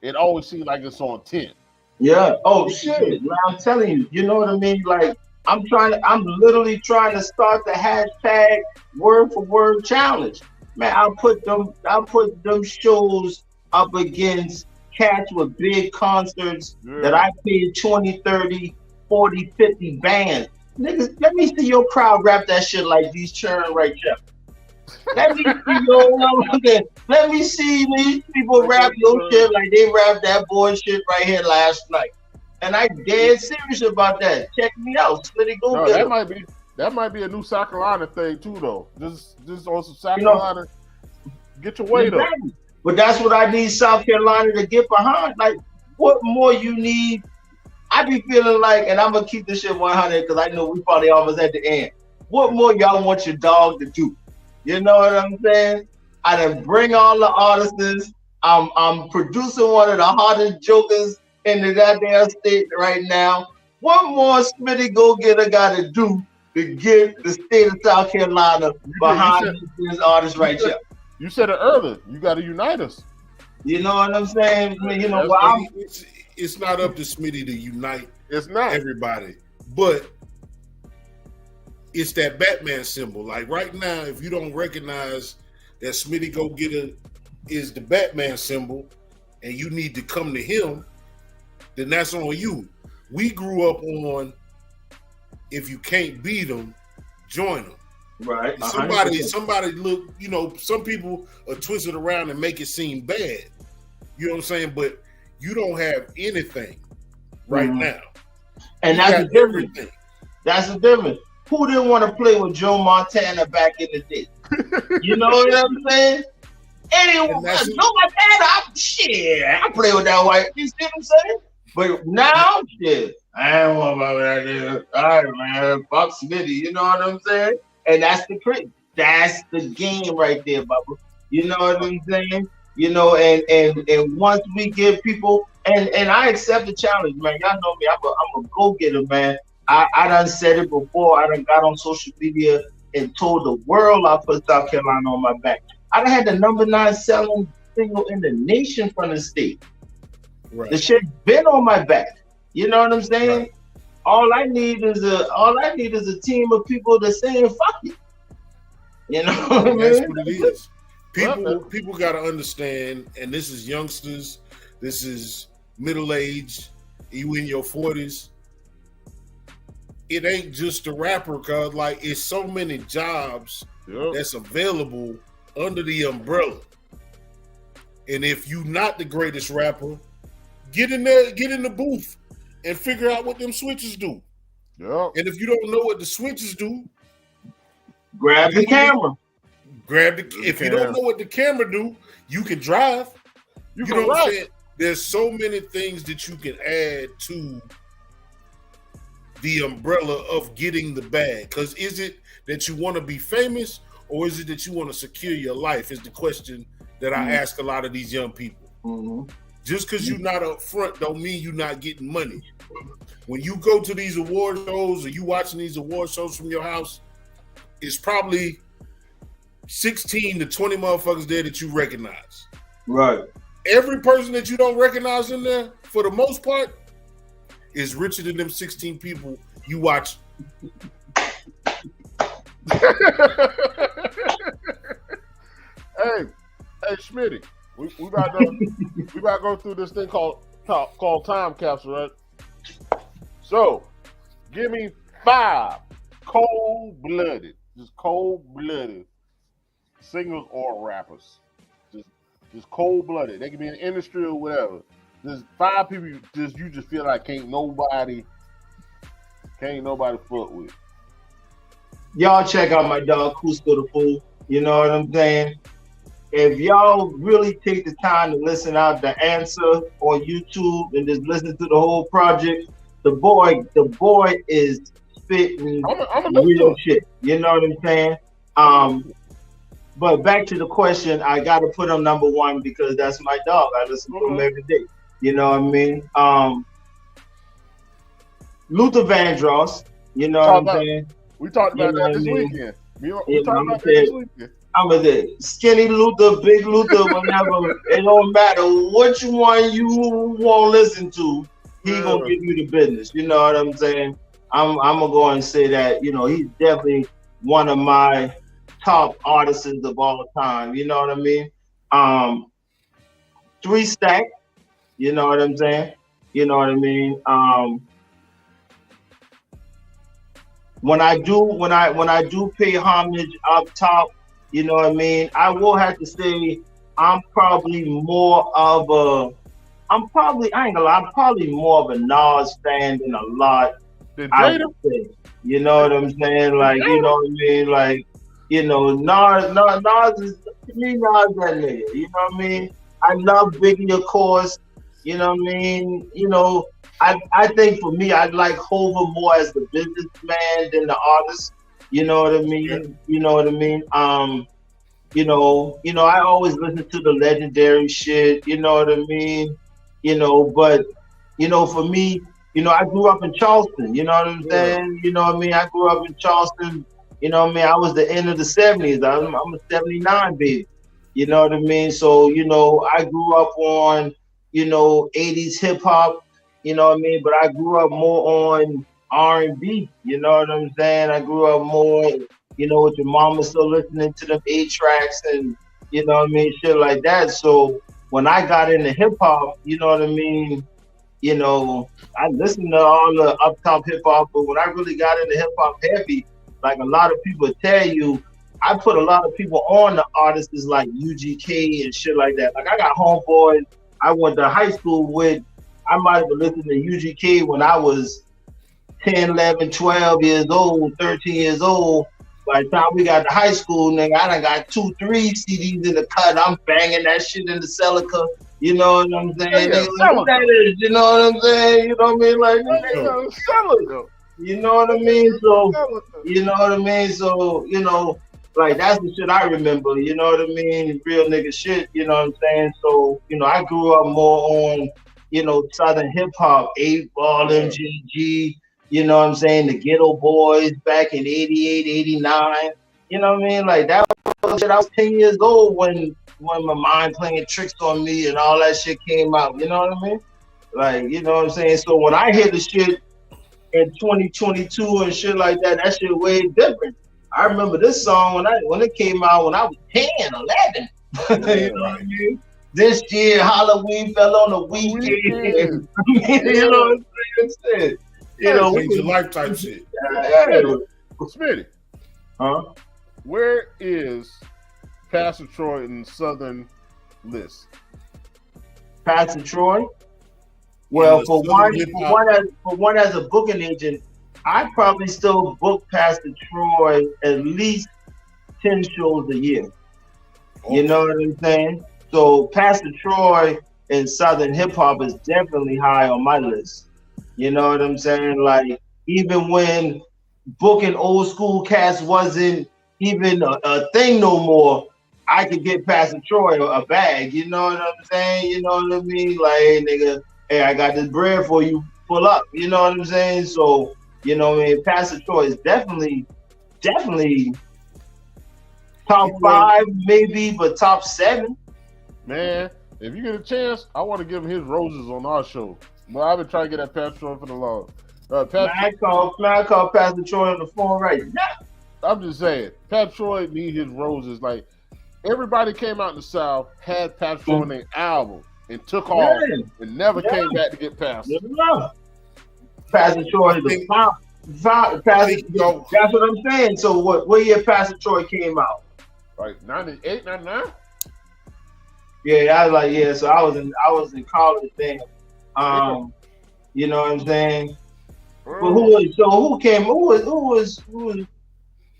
it always seems like it's on 10. Yeah. Oh shit. Man, I'm telling you. You know what I mean? Like, I'm literally trying to start the hashtag word for word challenge. Man, I'll put them shows up against cats with big concerts that I paid 20, 30, 40, 50 bands. Niggas, let me see your crowd rap that shit like these churn right here. Let me see these people rap your shit like they rapped that bullshit right here last night. And I dead serious about that. Check me out. Smitty GoGetta. No, that might be a new South Carolina thing too, though. Just on some South Carolina. Get your weight up. But that's what I need South Carolina to get behind. Like, what more you need? I be feeling like, and I'm gonna keep this shit 100 because I know we probably almost at the end. What more y'all want your dog to do? You know what I'm saying? I done bring all the artists. I'm producing one of the hottest jokers in the goddamn state right now. What more Smitty GoGetta got to do to get the state of South Carolina behind this artist right here? You said it earlier. You got to unite us. You know what I'm saying? You know, it's not up to Smitty to unite. It's not everybody, but it's that Batman symbol. Like right now, if you don't recognize that Smitty GoGetta is the Batman symbol and you need to come to him, then that's on you. We grew up on, if you can't beat them, join them. Right. Somebody look, you know, some people are twisted around and make it seem bad. You know what I'm saying? But you don't have anything right now. And that's the difference. That's the difference. Who didn't want to play with Joe Montana back in the day? You know what I'm saying? Anyone, Joe Montana, I play with that white. You see what I'm saying? But now, shit, I don't want about that nigga. All right, man, fuck Smitty. You know what I'm saying? And that's the trick. That's the game right there, Bubba. You know what I'm saying? You know, and once we give people, and I accept the challenge, man. Y'all know me. I'm a go-getter, man. I done said it before. I done got on social media and told the world I put South Carolina on my back. I done had the #9 selling single in the nation from the state. Right. The shit been on my back. You know what I'm saying? Right. All I need is a team of people that saying fuck it. You know what I mean? That's what it is. People got to understand, and this is youngsters, this is middle age, you in your 40s. It ain't just a rapper, cause like it's so many jobs that's available under the umbrella. And if you not the greatest rapper, get in there, get in the booth and figure out what them switches do. Yeah. And if you don't know what the switches do, grab the camera. If you don't know what the camera do, you can drive. You know what I'm saying? There's so many things that you can add to the umbrella of getting the bag. Because is it that you want to be famous, or is it that you want to secure your life? Is the question that I ask a lot of these young people. Just because you're not up front don't mean you're not getting money. When you go to these award shows or you watching these award shows from your house, it's probably 16 to 20 motherfuckers there that you recognize. Right. Every person that you don't recognize in there, for the most part, is richer than them 16 people you watch. Hey, Smitty, we about to go through this thing called time capsule, right? So, give me 5 cold-blooded singers or rappers. Just cold-blooded. They can be in the industry or whatever. Just 5 people you just feel like can't nobody fuck with. Y'all check out my dog Kuzco the Fool. You know what I'm saying? If y'all really take the time to listen out the answer on YouTube and just listen to the whole project, the boy is spitting real shit. You know what I'm saying? But back to the question, I got to put him #1 because that's my dog. I listen to him every day. You know what I mean? Luther Vandross. You know what I'm saying? We talked about that this weekend. We talked about that this weekend. I'm gonna say skinny Luther, big Luther, whatever. It don't matter which one you won't listen to. He gonna give you the business. You know what I'm saying? I'm gonna go and say that. You know, he's definitely one of my top artists of all time. You know what I mean? 3 Stack. You know what I'm saying? You know what I mean? When I do pay homage up top, you know what I mean? I will have to say I'm probably more of I'm probably more of a Nas fan than a lot. I would say. You know what I'm saying? Like, you know what I mean? Like, you know, Nas is, to me, Nas that nigga. You know what I mean? I love Biggie, of course. You know what I mean? You know, I think for me, I'd like Hova more as the businessman than the artist. You know what I mean? Yeah. You know what I mean? You know, I always listen to the legendary shit. You know what I mean? You know, but you know, for me, you know, I grew up in Charleston. You know what I'm saying? You know what I mean? I grew up in Charleston. You know what I mean? I was the end of the 70s. I'm a 79 baby. You know what I mean? So, you know, I grew up on, you know, 80s hip hop. You know what I mean? But I grew up more on, R&B. You know what I'm saying? I grew up more, with your mama still listening to them 8-tracks and, shit like that. So when I got into hip hop, you know what I mean? I listened to all the up top hip hop, but when I really got into hip hop heavy, like a lot of people tell you, I put a lot of people on the artists like UGK and shit like that. Like I got homeboys I went to high school with. I might have been listening to UGK when I was 10, 11, 12 years old, 13 years old. By the time we got to high school, nigga, I done got 2, 3 CDs in the cut. I'm banging that shit in the Celica. You know what I'm saying? Yeah, Nigga, that is, you know what I'm saying? You know what I mean? Like, Celica. You know what I mean? So, you know what I mean? So, like that's the shit I remember. You know what I mean? Real nigga shit. You know what I'm saying? So, I grew up more on, Southern hip hop, 8-Ball, MGG. You know what I'm saying? The Ghetto Boys back in 88, 89. You know what I mean? Like that was shit. I was 10 years old when my mind playing tricks on me and all that shit came out. You know what I mean? Like, you know what I'm saying? So when I hear the shit in 2022 and shit like that, that shit way different. I remember this song when it came out when I was 10, 11. You know what I mean? This year Halloween fell on the weekend. You know what I'm saying? Change your life type shit. Smitty. Huh? Where is Pastor Troy in the Southern list? Pastor Troy? Well, for one as a booking agent, I probably still book Pastor Troy at least 10 shows a year. Okay. You know what I'm saying? So Pastor Troy in Southern hip hop is definitely high on my list. You know what I'm saying? Like, even when booking old school cast wasn't even a thing no more, I could get Pastor Troy a bag. You know what I'm saying? You know what I mean? Like, hey, nigga, hey, I got this bread for you. Pull up. You know what I'm saying? So, you know what I mean? Pastor Troy is definitely top 5, maybe, but top 7. Man, if you get a chance, I want to give him his roses on our show. Well, I've been trying to get that Pastor Troy for the long. I call Pastor Troy on the phone right now. I'm just saying, Pastor Troy need his roses. Like, everybody came out in the South, had Pastor Troy on their album, and took off, and never came back to get Pastor. Pastor Troy is the Pastor. That's what I'm saying. So what year Pastor Troy came out? Like 98, 99? Yeah, I was like, so I was in college then. You know what I'm saying? But who was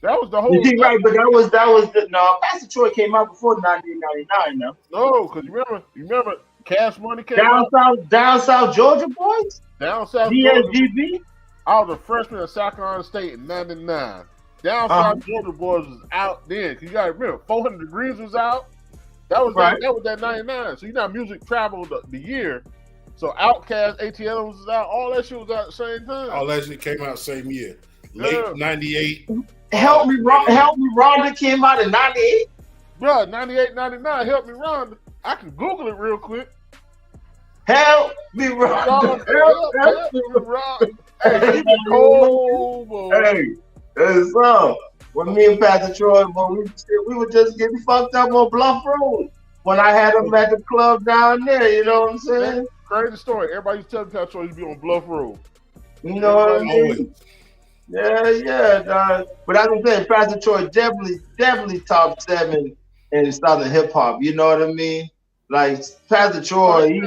that was the whole right, but that was no, Pastor Troy came out before 1999, no? No, because you remember Cash Money came out? Down South Georgia boys? Down South DSGB? I was a freshman at South Carolina State in 99. Down South Georgia boys was out then. Cause you gotta remember, 400 Degrees was out. That was right. That was that 99. So you know music traveled the year. So Outkast, ATL was out. All that shit was out at the same time. All that shit came out same year. Late 98. Help me, Rhonda came out in 98? Bro, 98, 99, Help Me Rhonda. I can Google it real quick. Help me, Rhonda. Help me, Rhonda. Hey, cold, boy. Hey, it's when me and Pastor Troy, boy, we were just getting fucked up on Bluff Road when I had him at the club down there. You know what I'm saying? Crazy story. Everybody used to tell me Pastor Troy used to be on Bluff Road. You know what I mean? Yeah, dog. But as I'm saying, Pastor Troy definitely top 7 in Southern hip hop. You know what I mean? Like Pastor Troy,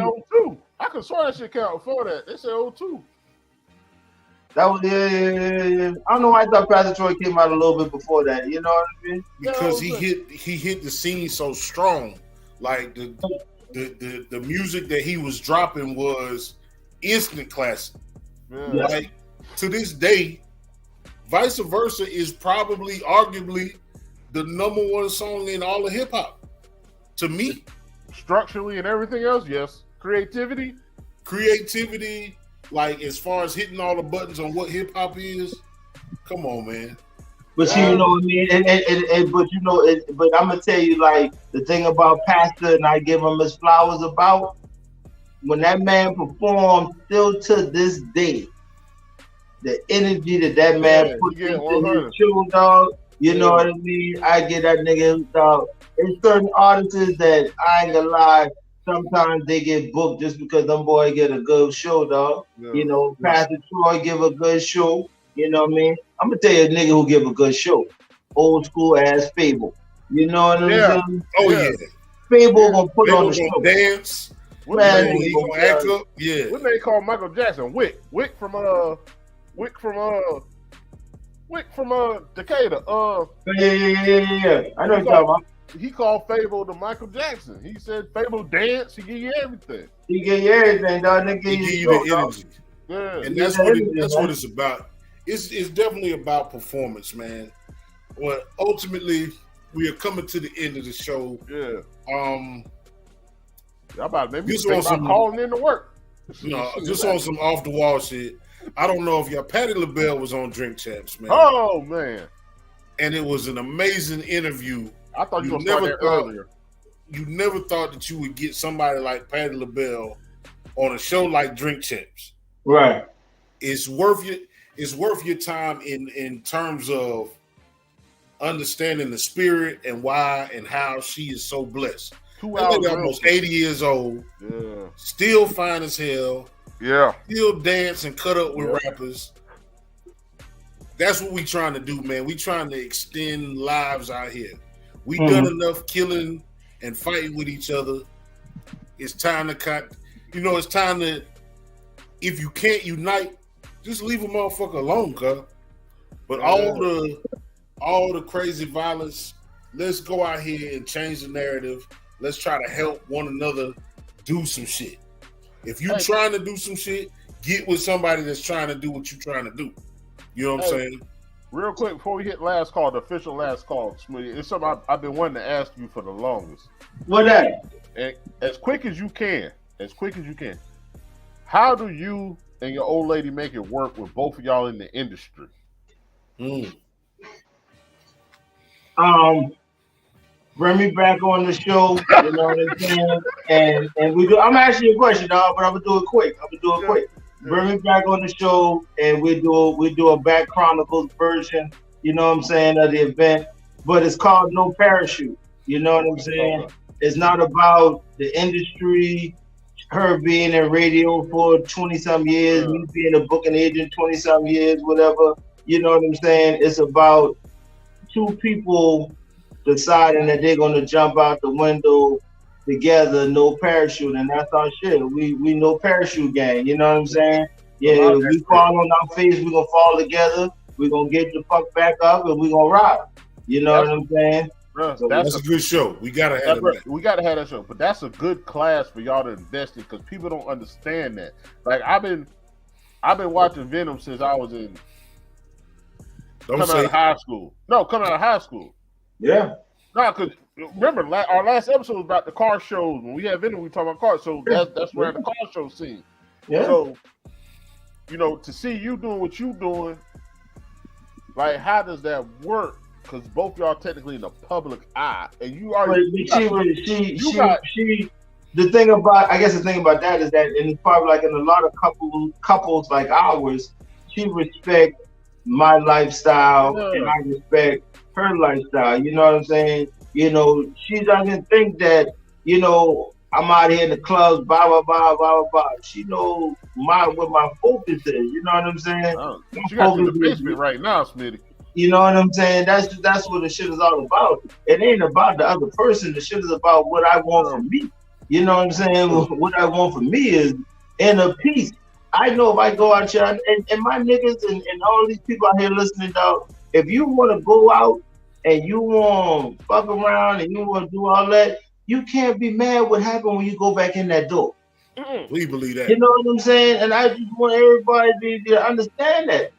I could swear that shit came out before that. They said 02. That was I don't know why I thought Pastor Troy came out a little bit before that. You know what I mean? Because he hit the scene so strong. Like the music that he was dropping was instant classic. Yeah. Like to this day, Vice Versa is probably arguably the #1 song in all of hip hop. To me. Structurally and everything else, yes. Creativity, like as far as hitting all the buttons on what hip hop is, come on, man. But you know what I mean, but I'm gonna tell you, like the thing about Pastor, and I give him his flowers about when that man performed. Still to this day, the energy that man put into his show, dog. You know what I mean? I get that nigga, dog. There's certain artists that I ain't gonna lie, sometimes they get booked just because them boy get a good show, dog. Yeah. You know, Pastor Troy give a good show. You know what I mean? I'm gonna tell you a nigga who give a good show. Old school ass Fable. You know what I'm saying? Oh yeah. Fable gonna put on the show. Dance. Man, he gonna act up. Yeah. What they call Michael Jackson? Wick from Decatur. Yeah. I know you're talking about. He called Fable to Michael Jackson. He said Fable dance. He give you everything. He give you everything, dog. He give you the energy. Yeah. And that's what it's about. It's definitely about performance, man. Well, ultimately, we are coming to the end of the show. Yeah. Y'all about maybe calling in to work. No, just on some off the wall shit. I don't know if Patti LaBelle was on Drink Champs, man. Oh man. And it was an amazing interview. I thought you were going to start that earlier. You never thought that you would get somebody like Patti LaBelle on a show like Drink Champs. Right. It's worth your time in terms of understanding the spirit and why and how she is so blessed. 2 hours. Almost 80 years old. Yeah. Still fine as hell. Yeah. Still dance and cut up with rappers. That's what we trying to do, man. We trying to extend lives out here. We done enough killing and fighting with each other. It's time to cut. You know, it's time to. If you can't unite, just leave a motherfucker alone, cuz. But all the crazy violence, let's go out here and change the narrative. Let's try to help one another do some shit. If you're trying to do some shit, get with somebody that's trying to do what you're trying to do. You know what I'm saying? Real quick, before we hit last call, the official last call, Smitty, it's something I've been wanting to ask you for the longest. What that? And as quick as you can, how do you and your old lady make it work with both of y'all in the industry? Bring me back on the show, you know what I'm saying? And we do. I'm asking you a question, dog, but I'm gonna do it quick. Bring me back on the show, and we do a back chronicles version, you know what I'm saying, of the event. But it's called No Parachute. You know what I'm saying? It's not about the industry, her being in radio for 20-some years, me being a booking agent 20-some years, whatever. You know what I'm saying? It's about two people deciding that they're gonna jump out the window together, no parachute, and that's our shit. We no parachute gang, you know what I'm saying? Yeah, we fall on our face, we're gonna fall together, we're gonna get the fuck back up, and we're gonna rock. You know what I'm saying? Bro, so that's a good show. We gotta have that. We gotta have that show. But that's a good class for y'all to invest in because people don't understand that. Like I've been watching Venom since I was coming out of high school. Yeah. No, because remember our last episode was about the car shows. When we had Venom, we talk about cars. So that's where the car show scene. Yeah. So, you know, to see you doing what you doing, like how does that work? Because both y'all technically in the public eye, and you are. The thing about that is that, and it's probably like in a lot of couples like ours, she respect my lifestyle and I respect her lifestyle. You know what I'm saying? You know, she doesn't think that, you know, I'm out here in the clubs, blah blah blah blah blah. She knows what my focus is. You know what I'm saying? She got in the basement right now, Smitty. You know what I'm saying? That's what the shit is all about. It ain't about the other person. The shit is about what I want for me. You know what I'm saying? What I want for me is inner peace. I know if I go out here and my niggas and all these people out here listening, dog, if you want to go out and you want to fuck around and you want to do all that, you can't be mad what happened when you go back in that door. We believe that. You know what I'm saying? And I just want everybody to understand that.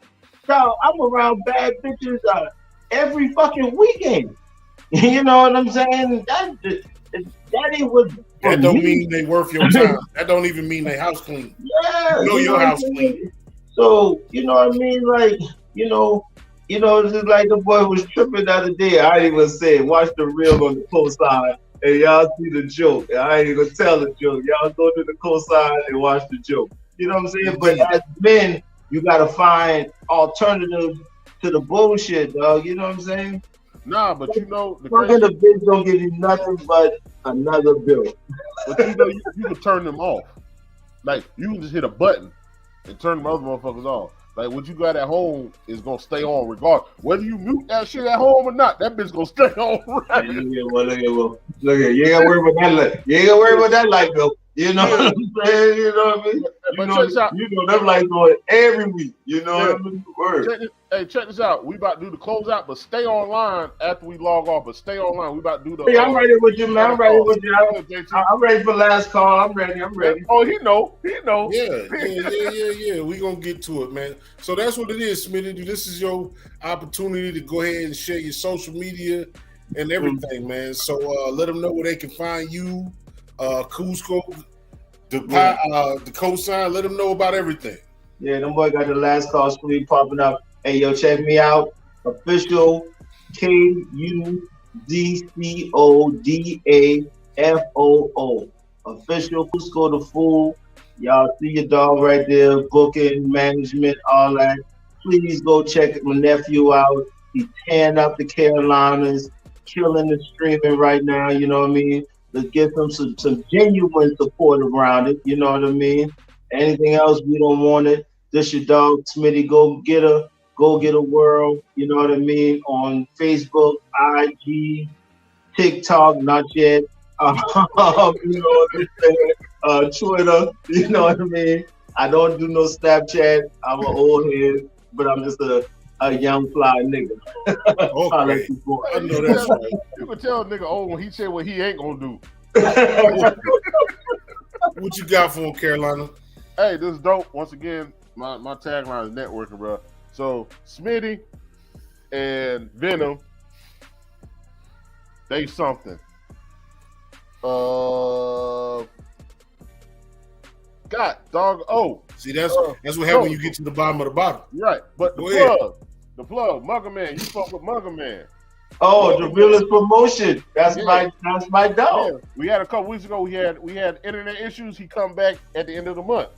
So I'm around bad bitches every fucking weekend. You know what I'm saying? That ain't what. That don't mean they worth your time. That don't even mean they house clean. Yeah, you know your house clean. So you know what I mean? Like you know, just like the boy was tripping the other day. I ain't even say watch the reel on the cosign and y'all see the joke. I ain't even gonna tell the joke. Y'all go to the cosign and watch the joke. You know what I'm saying? But as men, You gotta find alternatives to the bullshit, dog. You know what I'm saying? Nah, but you know, the Fucking the bitch don't give you nothing but another bill. But you know, you can turn them off. Like, you can just hit a button and turn the other motherfuckers off. Like, what you got at home is gonna stay on regardless. Whether you mute that shit at home or not, that bitch gonna stay on. Right? Look at, you ain't gotta worry about that light. You ain't gotta worry about that light bill. You know what I'm saying? You know what I mean? You know them lights going every week. You know what I mean? Word. Check this out. We about to do the closeout, but stay online after we log off. But stay online. We about to do the. Hey, I'm ready with you, man. I'm ready with you. I'm ready for last call. I'm ready. Oh, he know. Yeah. We gonna get to it, man. So that's what it is, Smitty. This is your opportunity to go ahead and share your social media and everything, man. So let them know where they can find you. Kuzco, the cosign, let them know about everything. Yeah, them boy got the last call screen popping up. Hey, yo, check me out. Official KUZCODAFOO. Official Kuzco the Fool. Y'all see your dog right there, booking, management, all that. Please go check my nephew out. He's tearing up the Carolinas, killing the streaming right now, you know what I mean? Let's get them some genuine support around it. You know what I mean? Anything else, we don't want it. This your dog, Smitty GoGetta, GoGetta World. You know what I mean? On Facebook, IG, TikTok, not yet. You know what I'm saying? Twitter. You know what I mean? I don't do no Snapchat. I'm an old head, but I'm just a young fly nigga. Okay. I know that's right. You can tell a nigga old when he said what he ain't gonna do. What you got for him, Carolina? Hey, this is dope. Once again, my tagline is networking, bro. So Smitty and Venom, they something. God, dog. Oh, see, that's what happens when you get to the bottom of the bottle. Right, but the plug, Mugger Man. You fuck with Mugger Man. Oh, the realest promotion. That's my dog. Yeah. We had a couple weeks ago. We had internet issues. He come back at the end of the month.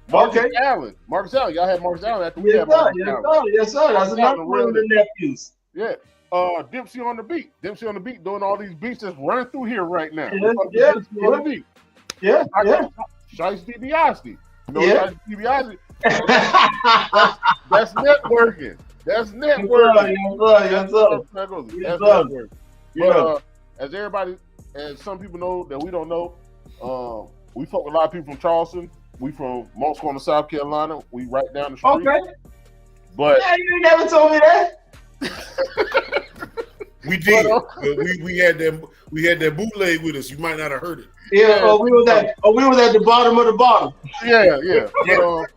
Marcus Allen. Y'all had Marcus Allen after we had Marcus Allen. Yes, sir. That's another one of the nephews. Yeah. Dempsey on the beat. Doing all these beats that's running through here right now. Yeah. Shice DiBiase. Shice DiBiase. That's networking. That's networking. Yes, sir. That's networking. But as some people know that we don't know, we fuck with a lot of people from Charleston. We from Moss Corner, South Carolina. We right down the street. Okay. But you never told me that. We did. We had that bootleg with us. You might not have heard it. Yeah. We was at the bottom of the bottom. Yeah. But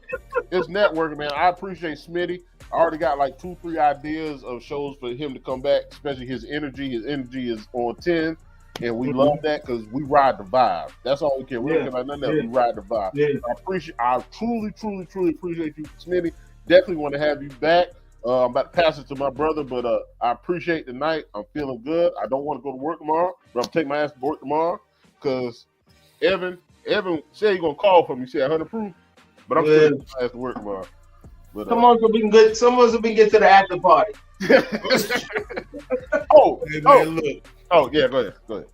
it's networking, man. I appreciate Smitty. I already got like 2-3 ideas of shows for him to come back, especially his energy. His energy is on 10. And we love that because we ride the vibe. That's all we care. We don't care about nothing else. We ride the vibe. Yeah. I truly appreciate you, Smitty. Definitely want to have you back. I'm about to pass it to my brother, but I appreciate the night. I'm feeling good. I don't want to go to work tomorrow, but I'm taking my ass to work tomorrow because Evan said he's gonna call for me. He said 100 proof, but I'm still taking my ass to work tomorrow. But, come on, so we can get to the after party. Hey, man, look. Oh yeah, go ahead.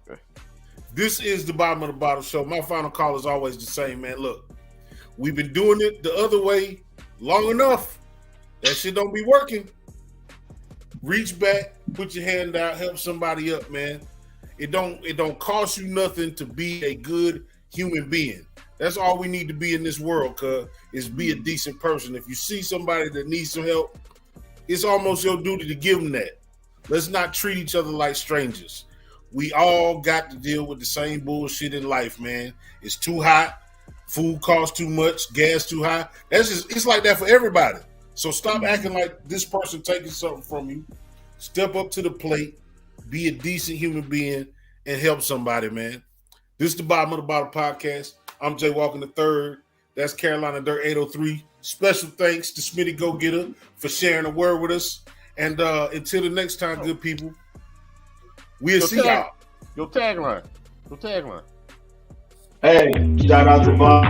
This is the Bottom of the Bottle Show. My final call is always the same, man. Look, we've been doing it the other way long enough. That shit don't be working. Reach back, put your hand out, help somebody up, man. It don't cost you nothing to be a good human being. That's all we need to be in this world, cuz, is be a decent person. If you see somebody that needs some help, it's almost your duty to give them that. Let's not treat each other like strangers. We all got to deal with the same bullshit in life, man. It's too hot. Food costs too much. Gas too high. It's like that for everybody. So stop acting like this person taking something from you. Step up to the plate. Be a decent human being and help somebody, man. This is the Bottom of the Bottle podcast. I'm Jay Walker III. That's Carolina Dirt 803. Special thanks to Smitty GoGetta for sharing a word with us. And until the next time, good people, we'll see y'all. Your tagline. Hey, shout out to Bob.